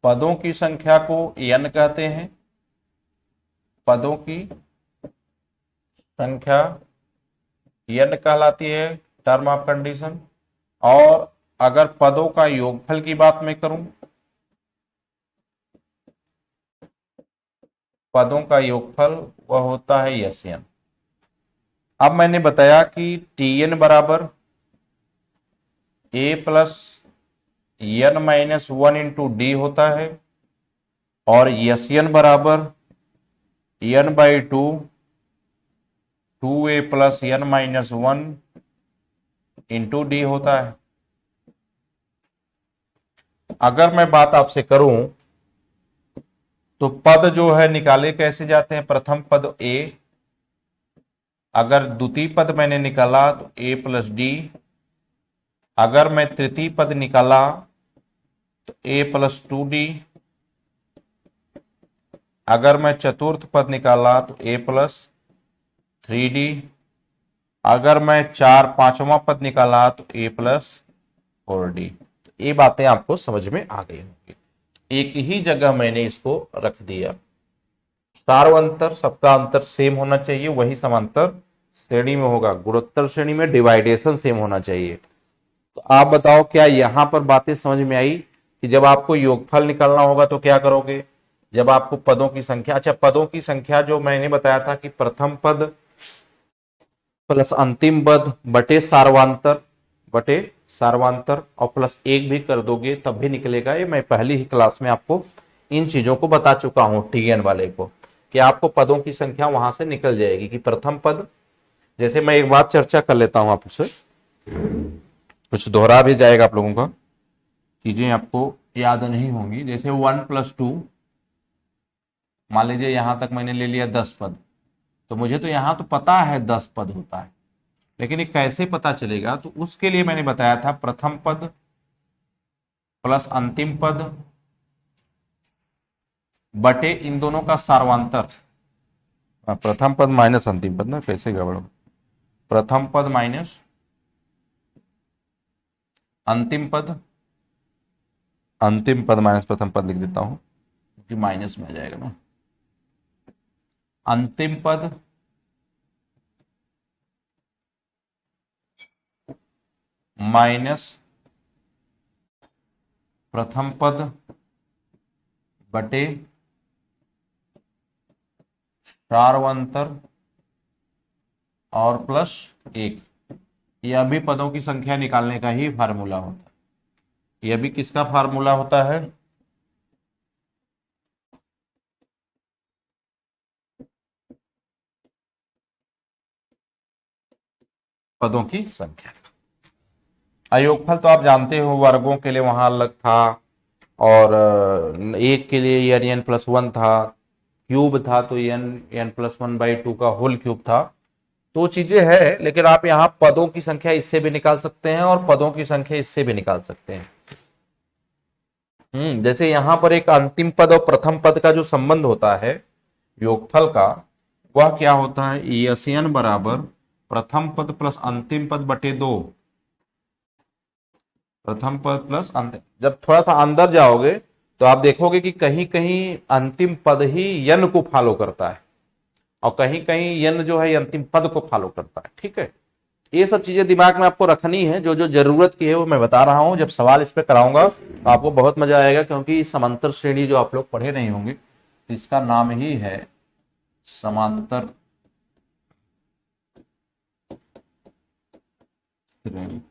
पदों की संख्या को एन कहते हैं, पदों की संख्या एन कहलाती है, टर्म ऑफ कंडीशन। और अगर पदों का योगफल की बात मैं करूं, पदों का योगफल वह होता है यस एन। अब मैंने बताया कि टी एन बराबर a plus n minus 1 into d होता है, और यस एन बराबर n by 2 a plus n minus 1 into d होता है। अगर मैं बात आपसे करूं तो पद जो है निकाले कैसे जाते हैं, प्रथम पद a, अगर द्वितीय पद मैंने निकाला तो a प्लस डी, अगर मैं तृतीय पद निकाला तो a प्लस 2d, अगर मैं चतुर्थ पद निकाला तो a प्लस 3d, अगर मैं 4 5वां पद निकाला तो a प्लस 4d। तो ये बातें आपको समझ में आ गई होंगी। एक ही जगह मैंने इसको रख दिया। सार्वंतर, सबका अंतर सेम होना चाहिए, वही समांतर श्रेणी में होगा। गुणोत्तर श्रेणी में डिवाइडेशन सेम होना चाहिए। तो आप बताओ क्या यहां पर बातें समझ में आई कि जब आपको योगफल निकालना होगा तो क्या करोगे? जब आपको पदों की संख्या, अच्छा पदों की संख्या जो मैंने बताया था कि प्रथम पद प्लस अंतिम पद बटे सार्वांतर और प्लस एक भी कर दोगे तब भी निकलेगा। ये मैं पहली ही क्लास में आपको इन चीजों को बता चुका हूं, टीएन वाले को, कि आपको पदों की संख्या वहां से निकल जाएगी कि प्रथम पद, जैसे मैं एक बात चर्चा कर लेता हूं आपसे, कुछ दोहरा भी जाएगा आप लोगों का, चीजें आपको याद नहीं होंगी। जैसे 1+2, मान लीजिए यहां तक मैंने ले लिया 10 पद, तो मुझे तो यहां तो पता है 10 पद होता है, लेकिन ये कैसे पता चलेगा? तो उसके लिए मैंने बताया था प्रथम पद प्लस अंतिम पद बटे इन दोनों का सार्वांतर। प्रथम पद माइनस अंतिम पद ना, कैसे गड़बड़? प्रथम पद माइनस अंतिम पद, अंतिम पद माइनस प्रथम पद लिख देता हूं क्योंकि माइनस में आ जाएगा ना। अंतिम पद माइनस प्रथम पद बटे सार्वंतर और प्लस एक। यह भी पदों की संख्या निकालने का ही फार्मूला होता है। यह भी किसका फार्मूला होता है? पदों की संख्या। अयोगफल तो आप जानते हो, वर्गों के लिए वहां अलग था और एक के लिए n+1 था, क्यूब था तो n+1/2 का होल क्यूब था। तो चीजें है, लेकिन आप यहाँ पदों की संख्या इससे भी निकाल सकते हैं और पदों की संख्या इससे भी निकाल सकते हैं। जैसे यहां पर एक अंतिम पद और प्रथम पद का जो संबंध होता है योगफल का, वह क्या होता है? ESN बराबर प्रथम पद प्लस अंतिम पद बटे 2। प्रथम पद प्लस अंतिम, जब थोड़ा सा अंदर जाओगे तो आप देखोगे कि कहीं कहीं अंतिम पद ही यन को फॉलो करता है और कहीं कहीं यन जो है अंतिम पद को फॉलो करता है। ठीक है, ये सब चीजें दिमाग में आपको रखनी है। जो जो जरूरत की है वो मैं बता रहा हूं। जब सवाल इस पे कराऊंगा तो आपको बहुत मजा आएगा, क्योंकि समांतर श्रेणी जो आप लोग पढ़े नहीं होंगे तो इसका नाम ही है समांतर श्रेणी।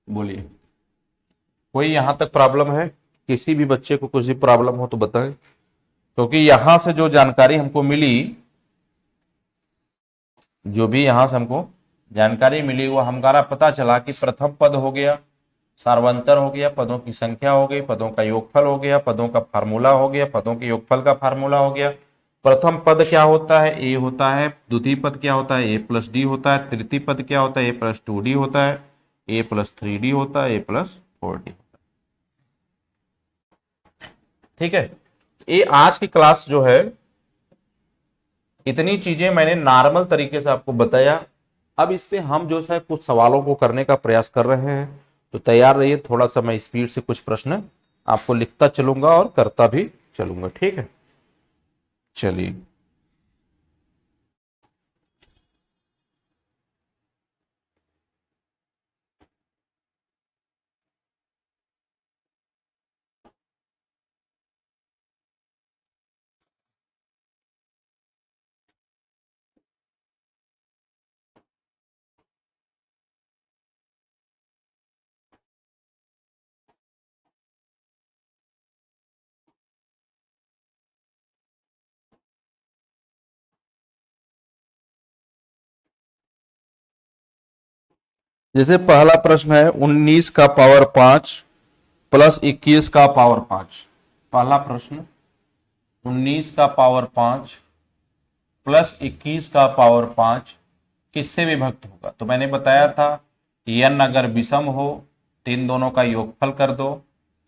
बोलिए, कोई यहां तक प्रॉब्लम है? किसी भी बच्चे को कुछ भी प्रॉब्लम हो तो बताएं, क्योंकि यहां से जो जानकारी हमको मिली, जो भी यहां से हमको जानकारी मिली, वो हमारा पता चला कि प्रथम पद हो गया, सार्वंतर हो गया, पदों की संख्या हो गई, पदों का योगफल हो गया, पदों का फार्मूला हो गया, पदों के योगफल का फार्मूला हो गया। प्रथम पद क्या होता है? ए होता है। द्वितीय पद क्या होता है? A+D होता है। तृतीय पद क्या होता है? A+2D होता है। A+3D होता है। A+4D। ठीक है, ये आज की क्लास जो है, इतनी चीजें मैंने नॉर्मल तरीके से आपको बताया। अब इससे हम जो है कुछ सवालों को करने का प्रयास कर रहे हैं, तो तैयार रहिए। थोड़ा सा मैं स्पीड से कुछ प्रश्न आपको लिखता चलूंगा और करता भी चलूंगा। ठीक है, चलिए। जैसे पहला प्रश्न है 19 का पावर 5 प्लस 21 का पावर 5। पहला प्रश्न 19 का पावर 5 प्लस 21 का पावर 5 किससे विभक्त होगा? तो मैंने बताया था कि n अगर विषम हो तो इन दोनों का योगफल कर दो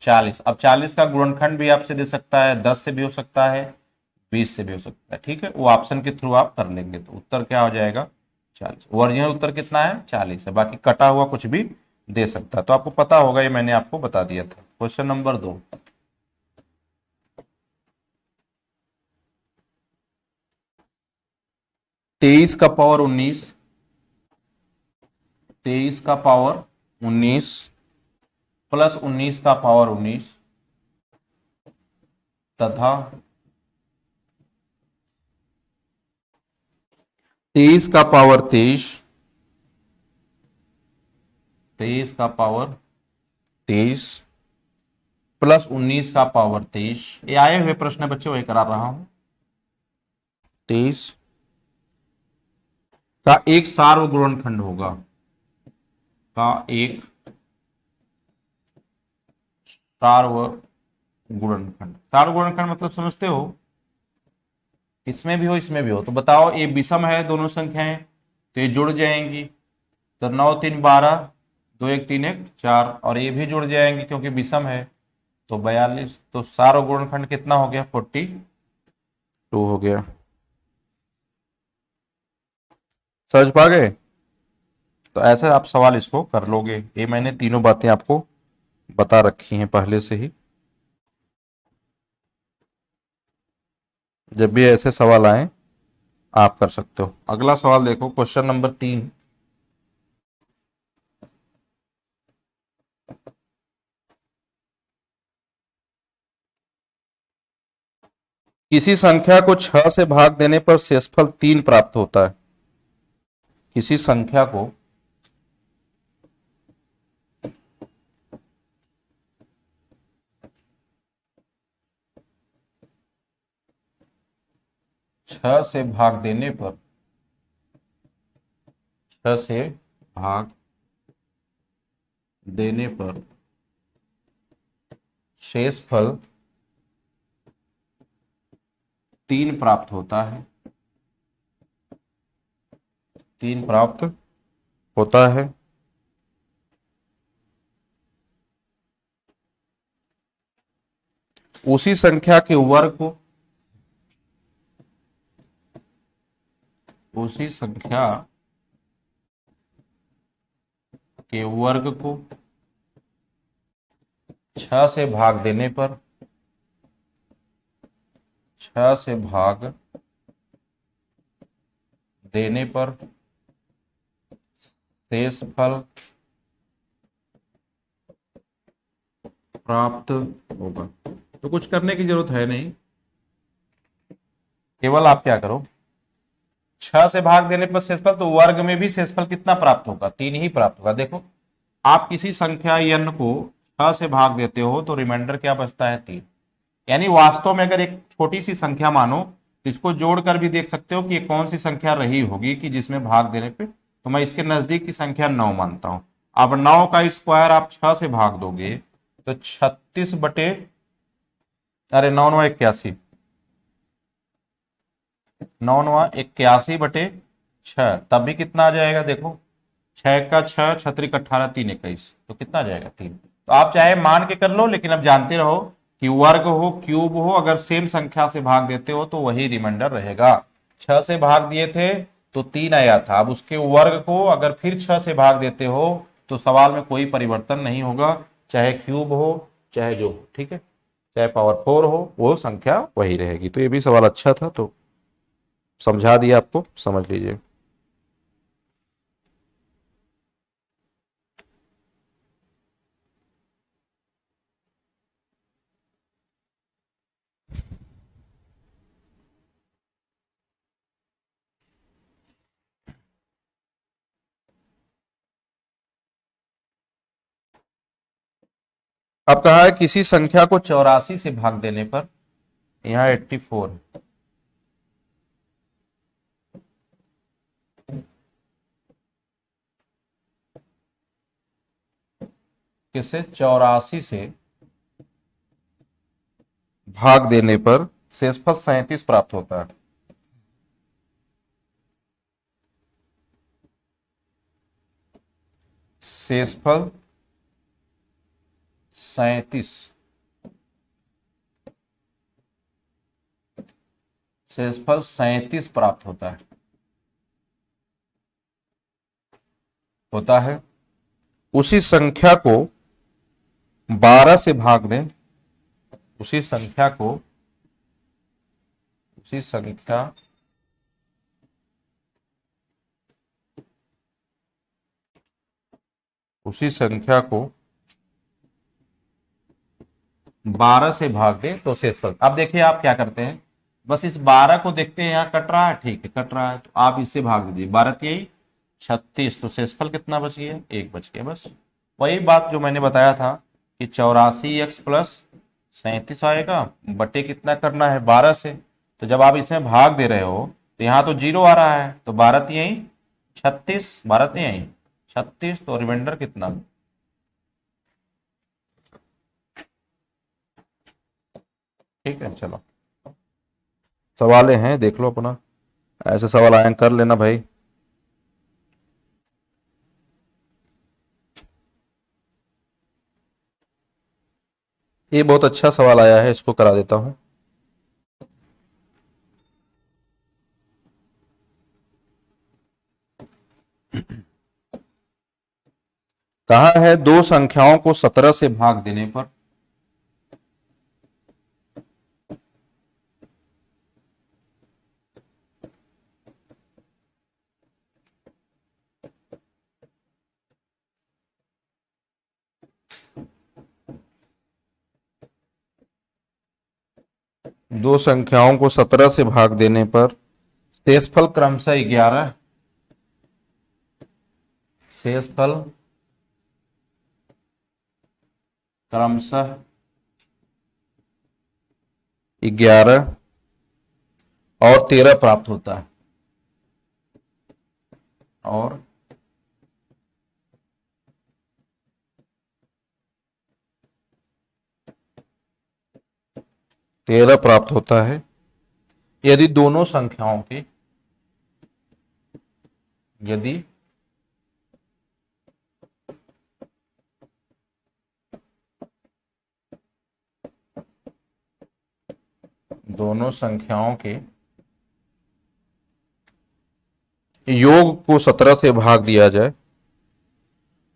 40। अब 40 का गुणनखंड भी आपसे दे सकता है, 10 से भी हो सकता है, 20 से भी हो सकता है। ठीक है, वो ऑप्शन के थ्रू आप कर लेंगे तो उत्तर क्या हो जाएगा? 40। ओरिजिनल उत्तर कितना है? 40 है, बाकी कटा हुआ कुछ भी दे सकता है। तो आपको पता होगा, ये मैंने आपको बता दिया था। क्वेश्चन नंबर 2, 23 का पावर 19, 23 का पावर 19 प्लस 19 का पावर 19 तथा 23 का पावर 23, 23 का पावर 23 प्लस 19 का पावर 23। ये आए हुए प्रश्न बच्चे वही करा रहा हूं। 23 का एक सार्वगुणनखंड होगा, का एक सार्वगुणनखंड। सार्वगुणनखंड मतलब समझते हो, इसमें भी हो इसमें भी हो। तो बताओ, ये विषम है दोनों संख्याएं, तो ये जुड़ जाएंगी। तो 9 3 12, 2 1 3 1 4, और ये भी जुड़ जाएंगी क्योंकि विषम है। तो 42। तो सार्वगुणनखंड कितना हो गया? 42 हो गया। समझ पा गए? तो ऐसे आप सवाल इसको कर लोगे। ये मैंने तीनों बातें आपको बता रखी हैं पहले से ही। जब भी ऐसे सवाल आए आप कर सकते हो। अगला सवाल देखो, क्वेश्चन नंबर 3। किसी संख्या को 6 से भाग देने पर शेषफल 3 प्राप्त होता है। किसी संख्या को 6 से भाग देने पर, 6 से भाग देने पर शेषफल 3 प्राप्त होता है। 3 प्राप्त होता है। उसी संख्या के वर्ग को, उसी संख्या के वर्ग को 6 से भाग देने पर, 6 से भाग देने पर शेषफल प्राप्त होगा। तो कुछ करने की जरूरत है नहीं, केवल आप क्या करो, 6 से भाग देने पर शेषफल, तो वर्ग में भी शेषफल कितना प्राप्त होगा? 3 ही प्राप्त होगा। देखो, आप किसी संख्या n को 6 से भाग देते हो तो रिमाइंडर क्या बचता है? 3। यानी वास्तव में अगर एक छोटी सी संख्या मानो, तो इसको जोड़कर भी देख सकते हो कि ये कौन सी संख्या रही होगी कि जिसमें भाग देने पे, तो मैं इसके नजदीक की संख्या 9 मानता हूं। अब 9 का स्क्वायर आप 6 से भाग दोगे तो 36 बटे, अरे 9 9 81, 9 9 81 बटे 6, तब भी कितना आ जाएगा? देखो, 6 का 6, 6 18, 3 21, तो कितना आ जाएगा? 3। तो आप चाहे मान के कर लो, लेकिन अब जानते रहो कि वर्ग हो क्यूब हो, अगर सेम संख्या से भाग देते हो तो वही रिमाइंडर रहेगा। 6 से भाग दिए थे तो 3 आया था, अब उसके वर्ग को अगर फिर 6 से भाग देते हो तो सवाल में कोई परिवर्तन नहीं होगा, चाहे क्यूब हो चाहे जो हो, ठीक है, चाहे पावर 4 हो, वो संख्या वही रहेगी। तो ये भी सवाल अच्छा था, तो समझा दिया आपको, समझ लीजिए। अब कहा है किसी संख्या को 84 से भाग देने पर, यहां 84 है, किसे 84 से भाग देने पर शेषफल 37 प्राप्त होता है। शेषफल 37, शेषफल 37 प्राप्त होता है। उसी संख्या को 12 से भाग दें, उसी संख्या को उसी संख्या उसी संख्या को 12 से भाग दें तो शेषफल। अब देखिए आप क्या करते हैं, बस इस 12 को देखते हैं, यहाँ कट रहा है, ठीक है कट रहा है, तो आप इससे भाग दीजिए, 12 यही 36, तो शेषफल कितना बच गया, 1 बच गया। बस वही बात जो मैंने बताया था कि 84x प्लस 37 आएगा, बटे कितना करना है 12 से, तो जब आप इसमें भाग दे रहे हो तो यहाँ तो 0 आ रहा है, तो 12 यही 36, 12 यही 36, तो रिमाइंडर कितना, ठीक है। चलो सवाल हैं, देख लो अपना, ऐसे सवाल आए कर लेना भाई। ये बहुत अच्छा सवाल आया है, इसको करा देता हूं। कहा है दो संख्याओं को 17 से भाग देने पर दो संख्याओं को 17 से भाग देने पर शेषफल क्रमशः 11, शेषफल क्रमशः 11 और 13 प्राप्त होता है, और 13 प्राप्त होता है यदि दोनों संख्याओं के, यदि दोनों संख्याओं के योग को 17 से भाग दिया जाए,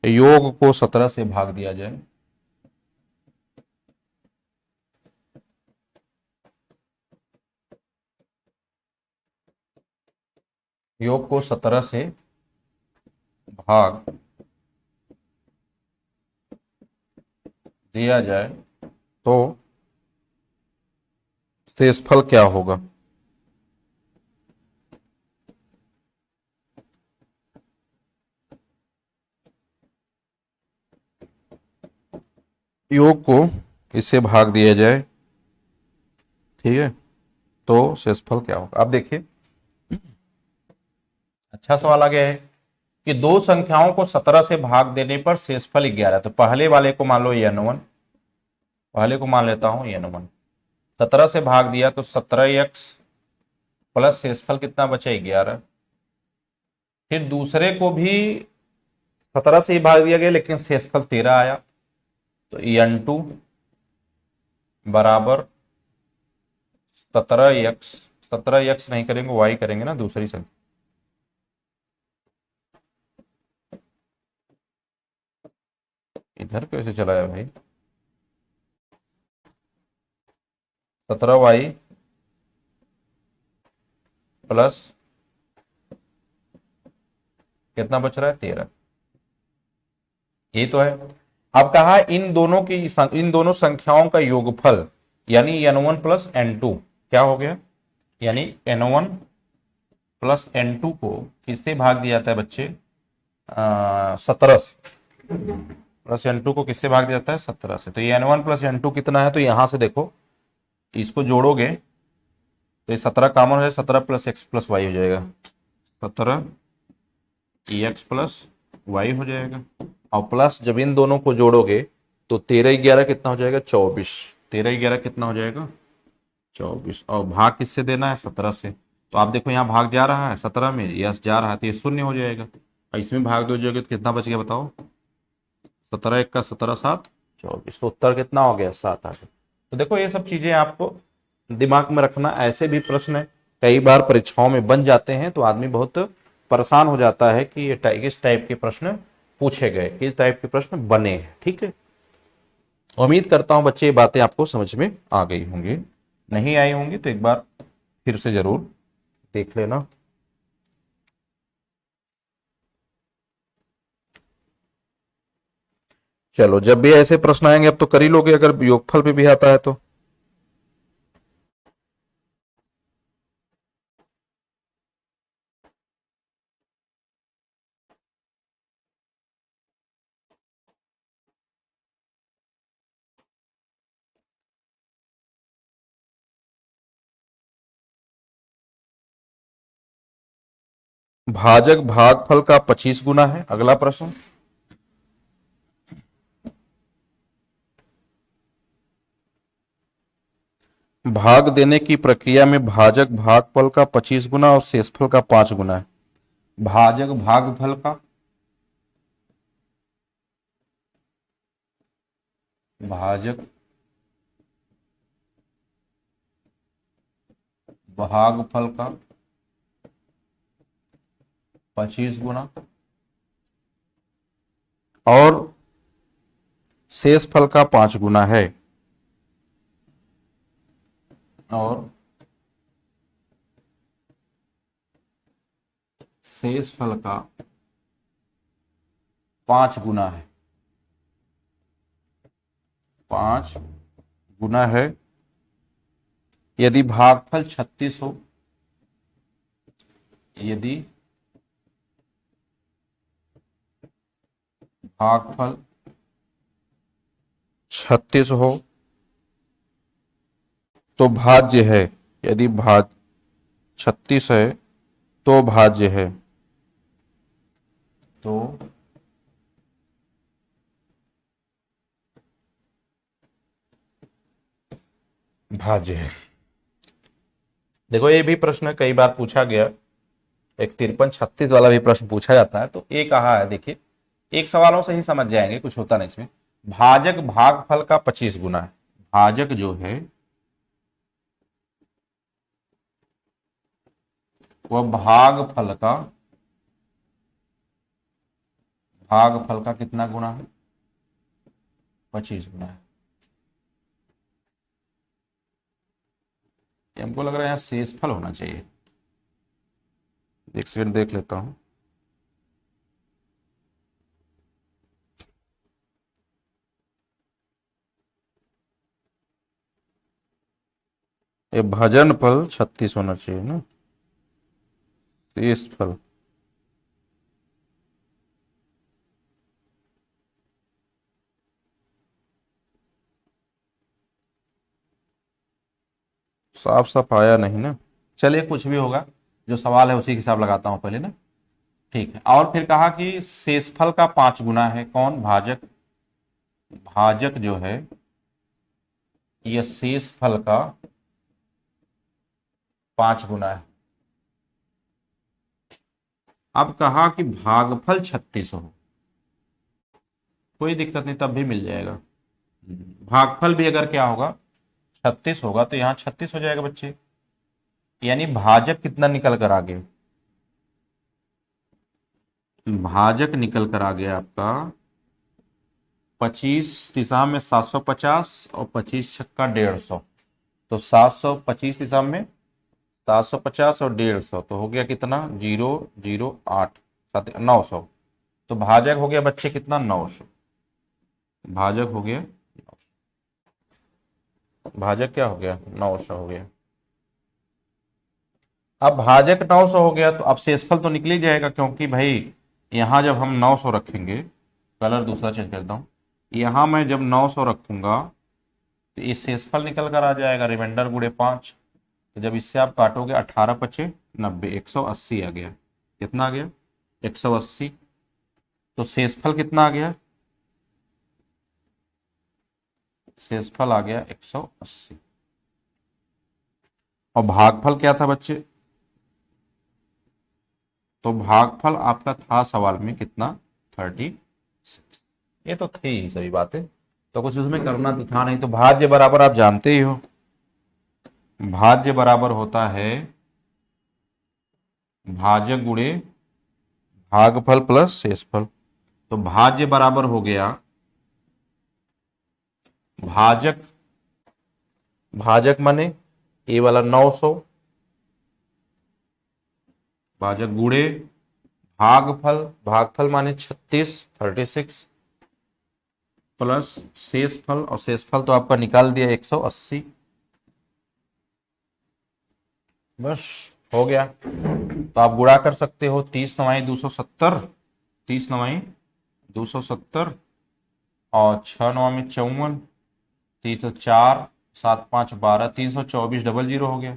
योग को 17 से भाग दिया जाए, योग को 17 से भाग दिया जाए तो शेषफल क्या होगा, योग को इससे भाग दिया जाए, ठीक है, तो शेषफल क्या होगा। अब देखिए अच्छा सवाल आ गया है कि दो संख्याओं को 17 से भाग देने पर शेषफल 11, तो पहले वाले को मान लो n1, पहले को मान लेता हूं n1, 17 से भाग दिया तो 17x प्लस शेषफल कितना बचा 11, फिर दूसरे को भी 17 से ही भाग दिया गया लेकिन शेषफल 13 आया, तो n2 बराबर 17x, 17x नहीं करेंगे y करेंगे ना, दूसरी संख्या, इधर कैसे चलाया भाई, 17y प्लस कितना बच रहा है 13, ये तो है। अब कहा इन दोनों संख्याओं का योगफल यानी n1 प्लस n2 क्या हो गया, यानी n1 प्लस n2 को किससे भाग दिया जाता है बच्चे, 17 से, प्लस n2 को किससे भाग दिया जाता है 17 से, तो ये n1 प्लस n2 कितना है, तो यहां से देखो इसको जोड़ोगे तो ये 17 कॉमन हो जाए, 17 प्लस एक्स प्लस वाई हो जाएगा, 17 एक्स प्लस वाई हो जाएगा, और प्लस जब इन दोनों को जोड़ोगे तो 13 कितना हो जाएगा 24, 13 कितना हो जाएगा 24, और भाग किससे देना है 17 से, तो आप देखो यहाँ भाग जा रहा है 17 में, यस जा रहा है तो ये शून्य हो जाएगा, और इसमें भाग दो जाओगे तो कितना बच गया बताओ, 17 1 का 17 7 24, तो उत्तर कितना हो गया 7 आ गया। तो देखो ये सब चीजें आपको दिमाग में रखना, ऐसे भी प्रश्न कई बार परीक्षाओं में बन जाते हैं तो आदमी बहुत परेशान हो जाता है कि ये इस टाइप के प्रश्न पूछे गए, किस टाइप के प्रश्न बने हैं। ठीक है, उम्मीद करता हूं बच्चे ये बातें आपको समझ में आ गई होंगी, नहीं आई होंगी तो एक बार फिर से जरूर देख लेना। चलो, जब भी ऐसे प्रश्न आएंगे अब तो कर ही लोगे, अगर योगफल पे भी आता है तो। भाजक भागफल का 25 गुना है, अगला प्रश्न। भाग देने की प्रक्रिया में भाजक भागफल का 25 गुना और शेषफल का 5 गुना है। भाजक भागफल का, भाजक भागफल का 25 गुना और शेषफल का 5 गुना है, और शेषफल का 5 गुना है, 5 गुना है यदि भागफल 36 हो, यदि भागफल 36 हो तो भाज्य है, यदि भाज 36 है तो भाज्य है, तो भाज्य है। देखो ये भी प्रश्न कई बार पूछा गया, एक 53-36 वाला भी प्रश्न पूछा जाता है, तो ये कहा है, देखिए एक सवालों से ही समझ जाएंगे, कुछ होता नहीं इसमें। भाजक भागफल का 25 गुना है, भाजक जो है वह भागफल का कितना गुना है, 25 गुना है। हमको लग रहा है यहाँ शेषफल होना चाहिए, एक सेकंड देख लेता हूं। ये भजन फल 36 होना चाहिए ना, शेषफल साफ साफ आया नहीं ना। चलिए कुछ भी होगा, जो सवाल है उसी के हिसाब लगाता हूं पहले ना। ठीक है, और फिर कहा कि शेषफल का 5 गुना है, कौन, भाजक, भाजक जो है यह शेषफल का 5 गुना है। अब कहा कि भागफल 36 हो, कोई दिक्कत नहीं, तब भी मिल जाएगा। भागफल भी अगर क्या होगा 36 होगा तो यहां 36 हो जाएगा बच्चे, यानी भाजक कितना निकल कर आ गया, भाजक निकल कर आ गया आपका 25 दिशा में 750 और 25 छक्का 150, तो 725 दिशा में 750 और 150, तो हो गया कितना, 008 900। तो भाजक हो गया बच्चे कितना, 900। भाजक हो गया, भाजक क्या हो गया, 900 हो गया। अब भाजक 900 हो गया तो अब शेषफल तो निकल ही जाएगा, क्योंकि भाई यहां जब हम 900 रखेंगे, कलर दूसरा चेंज करता हूं, यहां मैं जब 900 रखूंगा तो ये शेषफल निकल कर आ जाएगा, रिमाइंडर गुणे 5। तो जब इससे आप काटोगे 18 पचे 90, 180 आ गया, कितना आ गया, 180। तो शेषफल कितना आ गया, शेषफल आ गया 180। और भागफल क्या था बच्चे, तो भागफल आपका था सवाल में कितना, 36। ये तो थी ही सभी बातें, तो कुछ उसमें करना तो था नहीं। तो भाज्य बराबर आप जानते ही हो, भाज्य बराबर होता है भाजक गुणे भागफल प्लस शेषफल। तो भाज्य बराबर हो गया भाजक, भाजक माने ये वाला 900, भाजक गुणे भागफल, भागफल माने 36 प्लस शेषफल, और शेषफल तो आपका निकाल दिया 180। बस हो गया। तो आप गुणा कर सकते हो 30 9 270, 30 9 270 और 6 9 में 54, 304 7 5 12, 324 00 हो गया,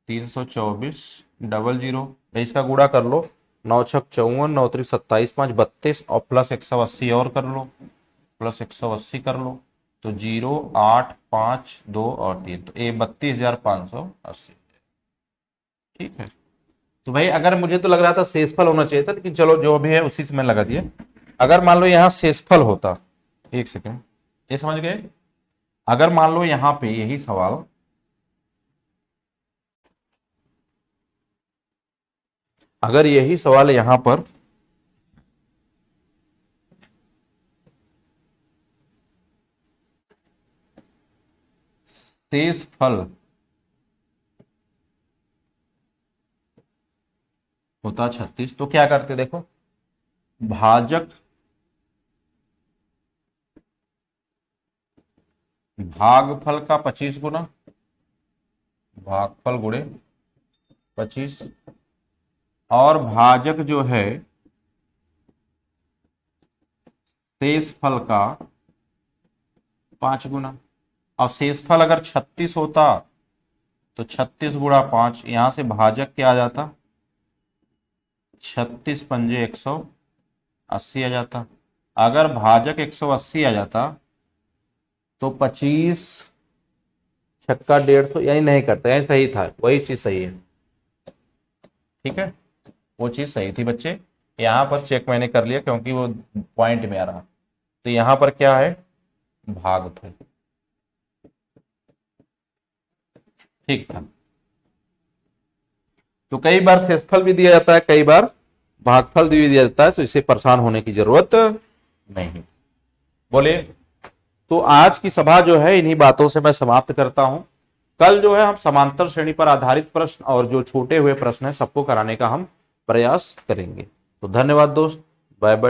324 00। इसका गुणा कर लो, 9 6 54, 9 3 27 5 32 और प्लस 180 और कर लो, प्लस 180 कर लो, तो 0 8 5 2 और 3, तो ये 32,580। ठीक है। तो भाई अगर मुझे तो लग रहा था शेषफल होना चाहिए था, लेकिन चलो जो भी है उसी से मैंने लगा दिया। अगर मान लो यहां शेषफल होता, एक सेकेंड, ये समझ गए? अगर मान लो यहां पे यही सवाल, अगर यही सवाल यहां पर शेषफल होता 36, तो क्या करते देखो, भाजक भागफल का 25 गुना, भागफल गुणे 25, और भाजक जो है शेषफल का 5 गुना। और शेषफल अगर 36 होता तो 36 गुणा 5, यहां से भाजक क्या आ जाता, 36 पंजे 180 आ जाता। अगर भाजक 180 आ जाता तो 25 छक्का 150, यानी नहीं करता, यानी सही था, वही चीज सही है। ठीक है, वो चीज सही थी बच्चे। यहां पर चेक मैंने कर लिया क्योंकि वो पॉइंट में आ रहा। तो यहां पर क्या है, भागफल। ठीक था। तो कई बार शेषफल भी दिया जाता है, कई बार भागफल भी दिया जाता है, तो इससे परेशान होने की जरूरत नहीं। बोले तो आज की सभा जो है इन्हीं बातों से मैं समाप्त करता हूं। कल जो है हम समांतर श्रेणी पर आधारित प्रश्न और जो छोटे हुए प्रश्न है सबको कराने का हम प्रयास करेंगे। तो धन्यवाद दोस्त, बाय बाय।